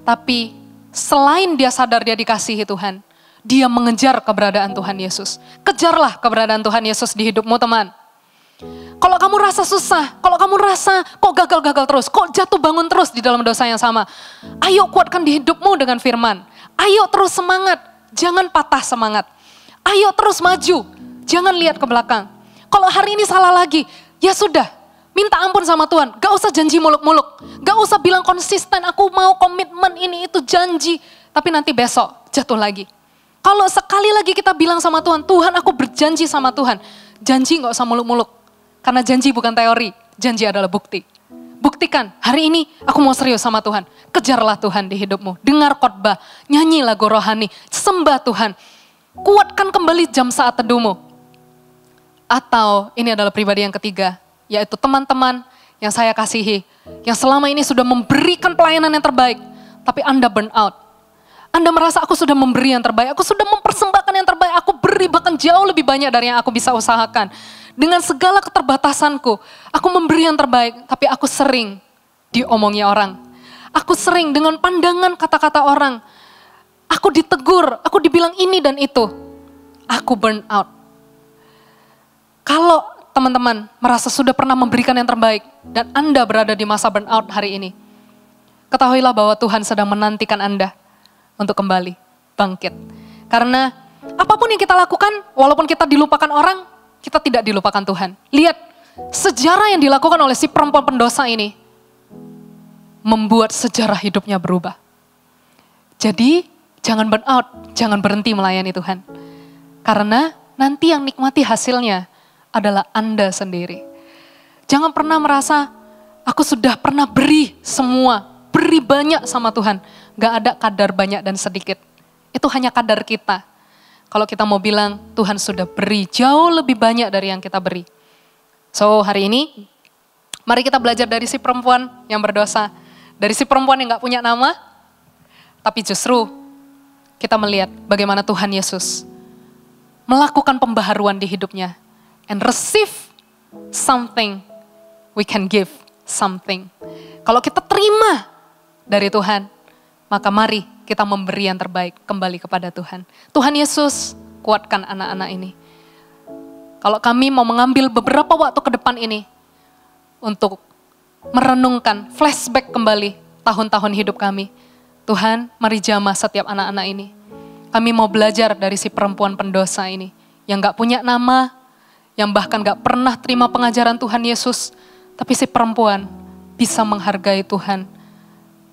Tapi selain dia sadar dia dikasihi Tuhan, dia mengejar keberadaan Tuhan Yesus. Kejarlah keberadaan Tuhan Yesus di hidupmu teman. Kalau kamu rasa susah, kalau kamu rasa kok gagal-gagal terus, kok jatuh bangun terus di dalam dosa yang sama. Ayo kuatkan di hidupmu dengan firman. Ayo terus semangat, jangan patah semangat. Ayo terus maju, jangan lihat ke belakang. Kalau hari ini salah lagi, ya sudah, minta ampun sama Tuhan. Gak usah janji muluk-muluk, gak usah bilang konsisten, aku mau komitmen ini itu janji. Tapi nanti besok jatuh lagi. Kalau sekali lagi kita bilang sama Tuhan, Tuhan aku berjanji sama Tuhan. Janji gak usah muluk-muluk. Karena janji bukan teori, janji adalah bukti. Buktikan, hari ini aku mau serius sama Tuhan. Kejarlah Tuhan di hidupmu. Dengar khotbah, nyanyi lagu rohani, sembah Tuhan. Kuatkan kembali jam saat teduhmu. Atau ini adalah pribadi yang ketiga, yaitu teman-teman yang saya kasihi. Yang selama ini sudah memberikan pelayanan yang terbaik, tapi Anda burn out. Anda merasa aku sudah memberi yang terbaik, aku sudah mempersembahkan yang terbaik, aku beri bahkan jauh lebih banyak dari yang aku bisa usahakan. Dengan segala keterbatasanku, aku memberi yang terbaik, tapi aku sering diomongnya orang. Aku sering dengan pandangan kata-kata orang. Aku ditegur, aku dibilang ini dan itu. Aku burn out. Kalau teman-teman merasa sudah pernah memberikan yang terbaik, dan Anda berada di masa burn out hari ini, ketahuilah bahwa Tuhan sedang menantikan Anda untuk kembali bangkit. Karena apapun yang kita lakukan, walaupun kita dilupakan orang, kita tidak dilupakan Tuhan. Lihat, sejarah yang dilakukan oleh si perempuan pendosa ini membuat sejarah hidupnya berubah. Jadi, jangan burn out, jangan berhenti melayani Tuhan. Karena nanti yang nikmati hasilnya adalah Anda sendiri. Jangan pernah merasa, aku sudah pernah beri semua, beri banyak sama Tuhan. Gak ada kadar banyak dan sedikit. Itu hanya kadar kita. Kalau kita mau bilang Tuhan sudah beri jauh lebih banyak dari yang kita beri. So hari ini mari kita belajar dari si perempuan yang berdosa. Dari si perempuan yang gak punya nama. Tapi justru kita melihat bagaimana Tuhan Yesus melakukan pembaharuan di hidupnya. And receive something, we can give something. Kalau kita terima dari Tuhan, maka mari kita memberi yang terbaik kembali kepada Tuhan. Tuhan Yesus, kuatkan anak-anak ini. Kalau kami mau mengambil beberapa waktu ke depan ini untuk merenungkan, flashback kembali tahun-tahun hidup kami. Tuhan, mari jamah setiap anak-anak ini. Kami mau belajar dari si perempuan pendosa ini, yang gak punya nama, yang bahkan gak pernah terima pengajaran Tuhan Yesus, tapi si perempuan bisa menghargai Tuhan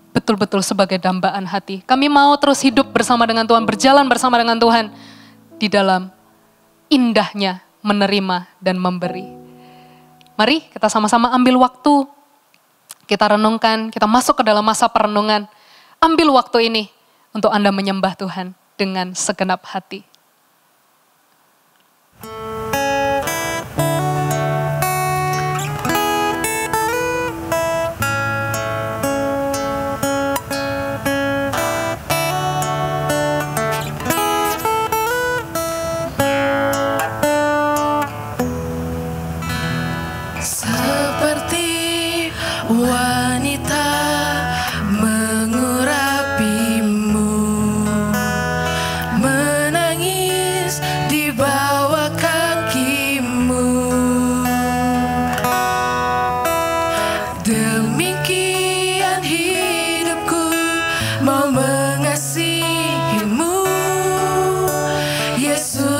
betul-betul sebagai dambaan hati. Kami mau terus hidup bersama dengan Tuhan, berjalan bersama dengan Tuhan di dalam indahnya menerima dan memberi. Mari kita sama-sama ambil waktu, kita renungkan, kita masuk ke dalam masa perenungan. Ambil waktu ini untuk Anda menyembah Tuhan dengan segenap hati. Sa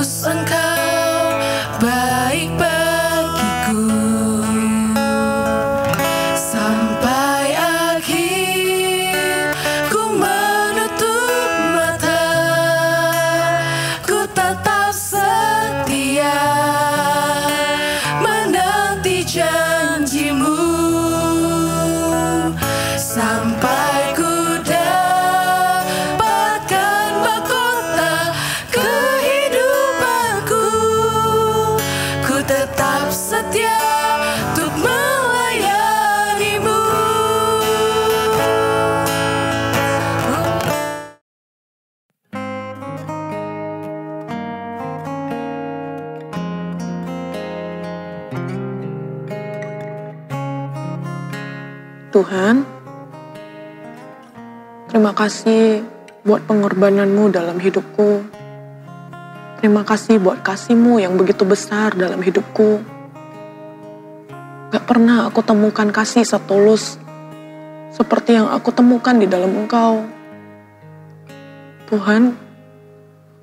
Yesus, Engkau baik bagiku. Sampai akhir ku menutup mata, ku tetap setia menanti janjimu. Sampai ku dapatkan mahkota kehidupanku, ku tetap setia untuk melayanimu. Tuhan, terima kasih buat pengorbananmu dalam hidupku. Terima kasih buat kasih-Mu yang begitu besar dalam hidupku. Gak pernah aku temukan kasih setulus seperti yang aku temukan di dalam Engkau. Tuhan,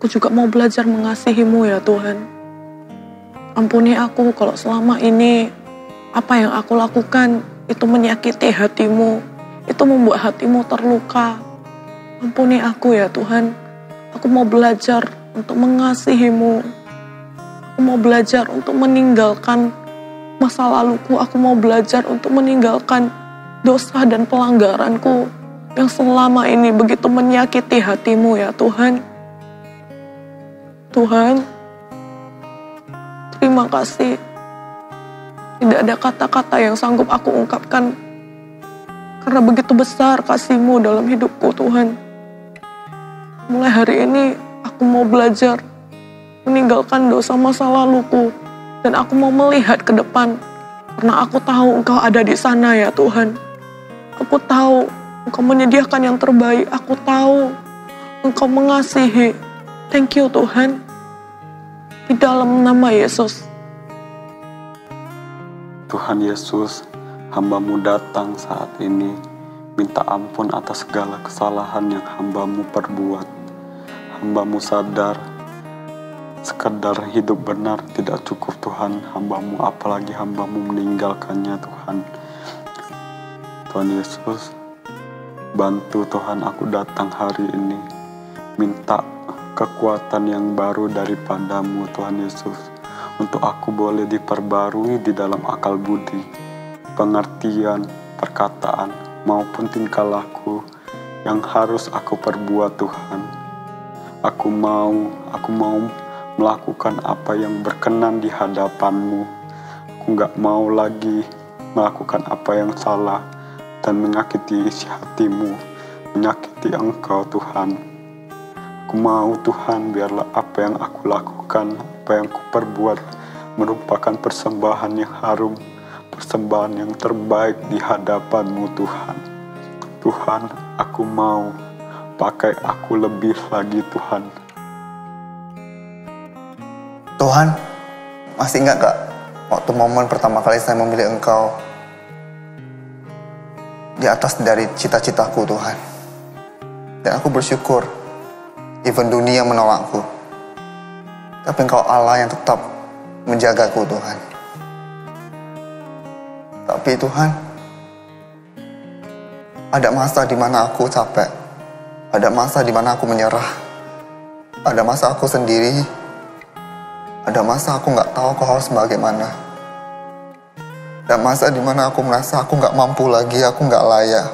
aku juga mau belajar mengasihi-Mu ya Tuhan. Ampuni aku kalau selama ini apa yang aku lakukan itu menyakiti hati-Mu, itu membuat hati-Mu terluka. Ampuni aku ya Tuhan. Aku mau belajar untuk mengasihi-Mu. Aku mau belajar untuk meninggalkan masa laluku. Aku mau belajar untuk meninggalkan dosa dan pelanggaranku yang selama ini begitu menyakiti hati-Mu ya Tuhan. Tuhan, terima kasih. Tidak ada kata-kata yang sanggup aku ungkapkan karena begitu besar kasih-Mu dalam hidupku Tuhan. Mulai hari ini aku mau belajar meninggalkan dosa masa laluku dan aku mau melihat ke depan karena aku tahu Engkau ada di sana ya Tuhan. Aku tahu Engkau menyediakan yang terbaik. Aku tahu Engkau mengasihi. Thank you Tuhan. Di dalam nama Yesus. Tuhan Yesus, hamba-Mu datang saat ini, minta ampun atas segala kesalahan yang hamba-Mu perbuat. Hamba-Mu sadar, sekedar hidup benar tidak cukup Tuhan, hamba-Mu, apalagi hamba-Mu meninggalkannya Tuhan. Tuhan Yesus, bantu Tuhan aku datang hari ini, minta kekuatan yang baru daripada-Mu Tuhan Yesus. Untuk aku boleh diperbarui di dalam akal budi, pengertian, perkataan, maupun tingkah laku yang harus aku perbuat Tuhan. Aku mau melakukan apa yang berkenan di hadapan-Mu. Aku gak mau lagi melakukan apa yang salah dan menyakiti isi hati-Mu, menyakiti Engkau Tuhan. Aku mau Tuhan, biarlah apa yang aku lakukan, apa yang aku perbuat merupakan persembahan yang harum, persembahan yang terbaik di hadapan-Mu Tuhan. Tuhan, aku mau pakai aku lebih lagi Tuhan. Tuhan, masih ingat gak waktu momen pertama kali saya memilih Engkau di atas dari cita-citaku Tuhan. Dan aku bersyukur, even dunia menolakku, tapi Engkau Allah yang tetap menjagaku Tuhan. Tapi Tuhan, ada masa di mana aku capek, ada masa di mana aku menyerah, ada masa aku sendiri, ada masa aku nggak tahu aku harus bagaimana, ada masa di mana aku merasa aku nggak mampu lagi, aku nggak layak.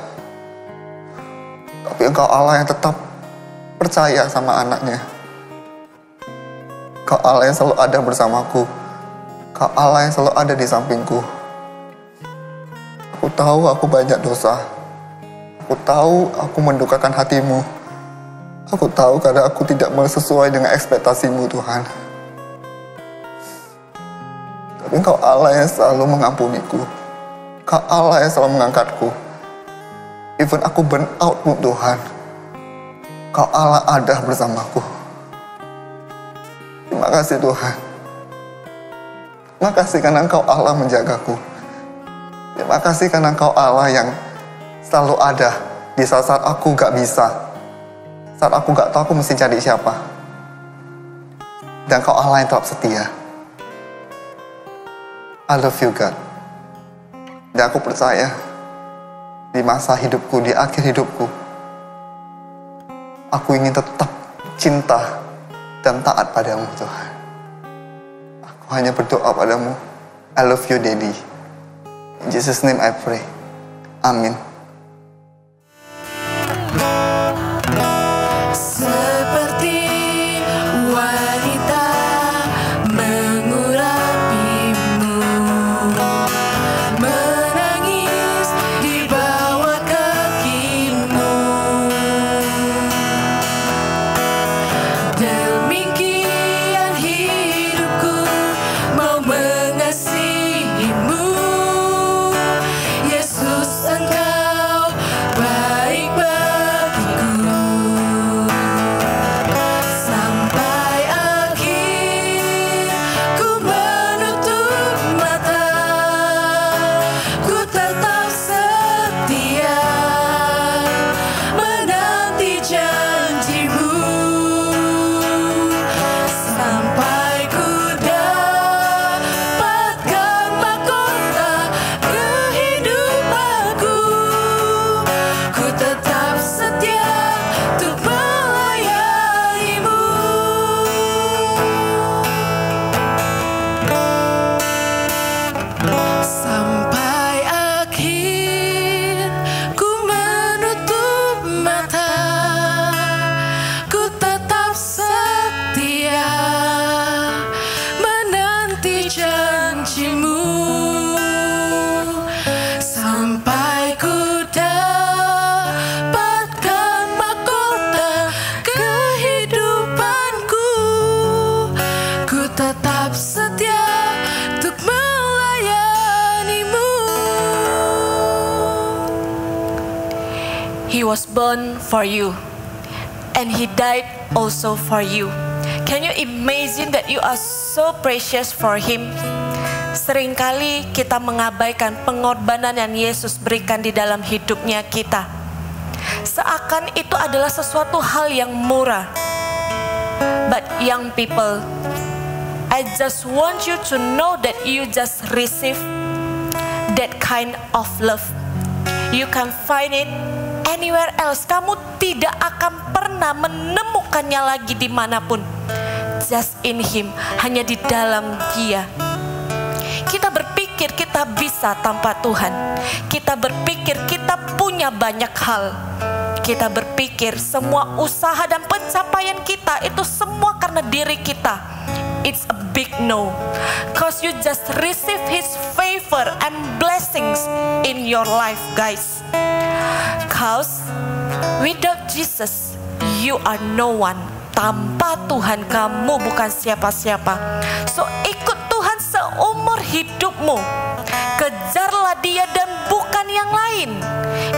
Tapi Engkau Allah yang tetap percaya sama anaknya. Engkau Allah yang selalu ada bersamaku. Engkau Allah yang selalu ada di sampingku. Aku tahu aku banyak dosa. Aku tahu aku mendukakan hati-Mu. Aku tahu karena aku tidak sesuai dengan ekspektasi-Mu Tuhan. Tapi Engkau Allah yang selalu mengampuniku. Engkau Allah yang selalu mengangkatku. Even aku burn out pun Tuhan, Engkau Allah ada bersamaku. Terima kasih Tuhan. Terima kasih karena Engkau Allah menjagaku. Terima kasih karena Engkau Allah yang selalu ada di saat-saat aku gak bisa, saat aku gak tahu aku mesti cari siapa. Dan Kau Allah yang tetap setia. I love you God. Dan aku percaya di masa hidupku, di akhir hidupku, aku ingin tetap cinta dan taat padamu Tuhan. Aku hanya berdoa padamu. I love you Daddy. In Jesus' name I pray. Amin. Seperti wanita mengurapimu, menangis di bawah kakimu. Demikian hidupku mau mengasihimu. Yesus, Engkau baik bagiku. Sampai akhir ku menutup mata, ku tetap setia menanti janjimu. Sampai ku dapatkan mahkota kehidupanku, ku tetap setia untuk melayanimu. Sampai akhir ku menutup mata, ku tetap setia menanti janjimu. Sampai ku dapatkan mahkota kehidupanku, ku tetap setia untuk melayanimu. He was born for you, and He died also for you. Can you imagine that you are so precious for Him? Seringkali kita mengabaikan pengorbanan yang Yesus berikan di dalam hidupnya kita. Seakan itu adalah sesuatu hal yang murah. But young people, I just want you to know that you just receive that kind of love. You can find it anywhere else. Kamu tidak akan pernah menemukannya lagi dimanapun. Just in Him, hanya di dalam Dia. Kita berpikir kita bisa tanpa Tuhan. Kita berpikir kita punya banyak hal. Kita berpikir semua usaha dan pencapaian kita itu semua karena diri kita. It's a big no. Cause you just receive His favor and blessings in your life, guys. Cause without Jesus, you are no one. Tanpa Tuhan kamu bukan siapa-siapa. So ikut Tuhan seumur hidupmu. Kejarlah Dia dan bukan yang lain.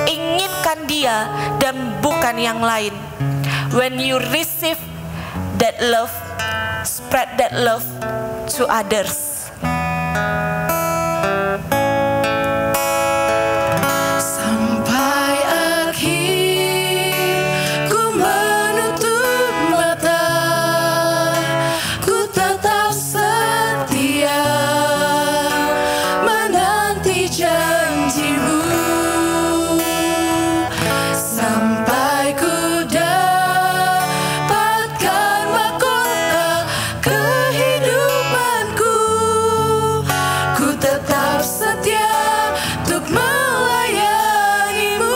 Inginkan Dia dan bukan yang lain. When you receive that love, spread that love to others. Sampai akhir ku menutup mata, ku tetap setia menanti janjimu. Sampai ku dapatkan mahkota kehidupanku, ku tetap setia untuk melayanimu.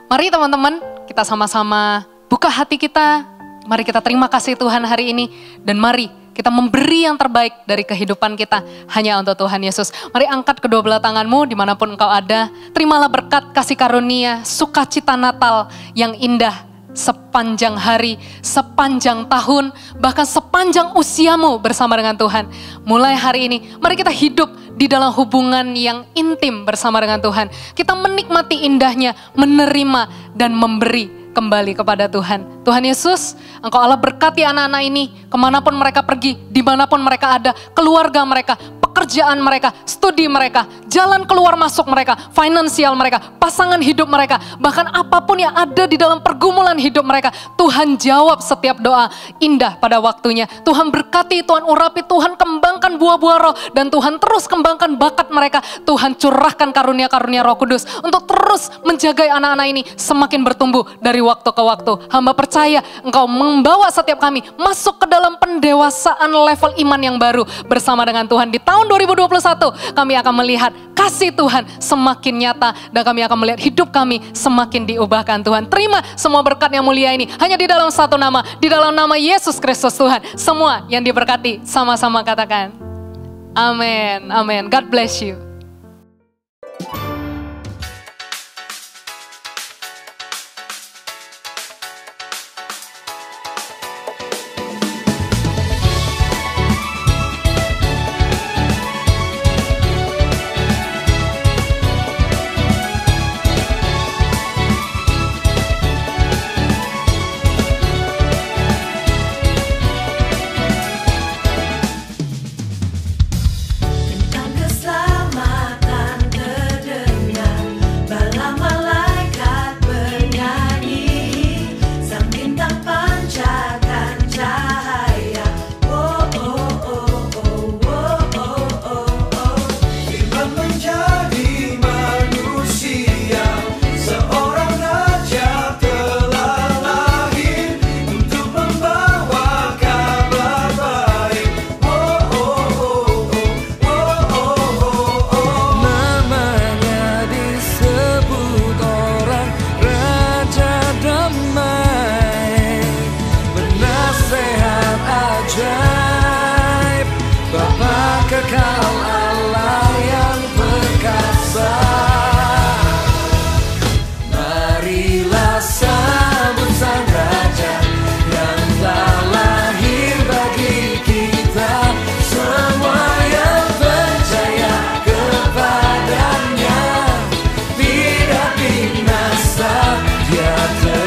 Mari teman-teman, kita sama-sama buka hati kita. Mari kita terima kasih Tuhan hari ini. Dan mari kita memberi yang terbaik dari kehidupan kita hanya untuk Tuhan Yesus. Mari angkat kedua belah tanganmu dimanapun engkau ada. Terimalah berkat kasih karunia, sukacita Natal yang indah sepanjang hari, sepanjang tahun, bahkan sepanjang usiamu bersama dengan Tuhan. Mulai hari ini, mari kita hidup di dalam hubungan yang intim bersama dengan Tuhan. Kita menikmati indahnya, menerima dan memberi kembali kepada Tuhan. Tuhan Yesus, Engkau Allah berkati anak-anak ini, kemanapun mereka pergi, dimanapun mereka ada, keluarga mereka, pekerjaan mereka, studi mereka, jalan keluar masuk mereka, finansial mereka, pasangan hidup mereka, bahkan apapun yang ada di dalam pergumulan hidup mereka. Tuhan jawab setiap doa indah pada waktunya. Tuhan berkati, Tuhan urapi, Tuhan kembangkan buah-buah roh, dan Tuhan terus kembangkan bakat mereka. Tuhan curahkan karunia-karunia Roh Kudus untuk terus menjaga anak-anak ini semakin bertumbuh dari waktu ke waktu. Hamba percaya Engkau membawa setiap kami masuk ke dalam pendewasaan level iman yang baru bersama dengan Tuhan. Di tahun 2021 kami akan melihat kasih Tuhan semakin nyata, dan kami akan melihat hidup kami semakin diubahkan. Tuhan, terima semua berkat yang mulia ini hanya di dalam satu nama, di dalam nama Yesus Kristus Tuhan. Semua yang diberkati sama-sama katakan amin, amin. God bless you. Dia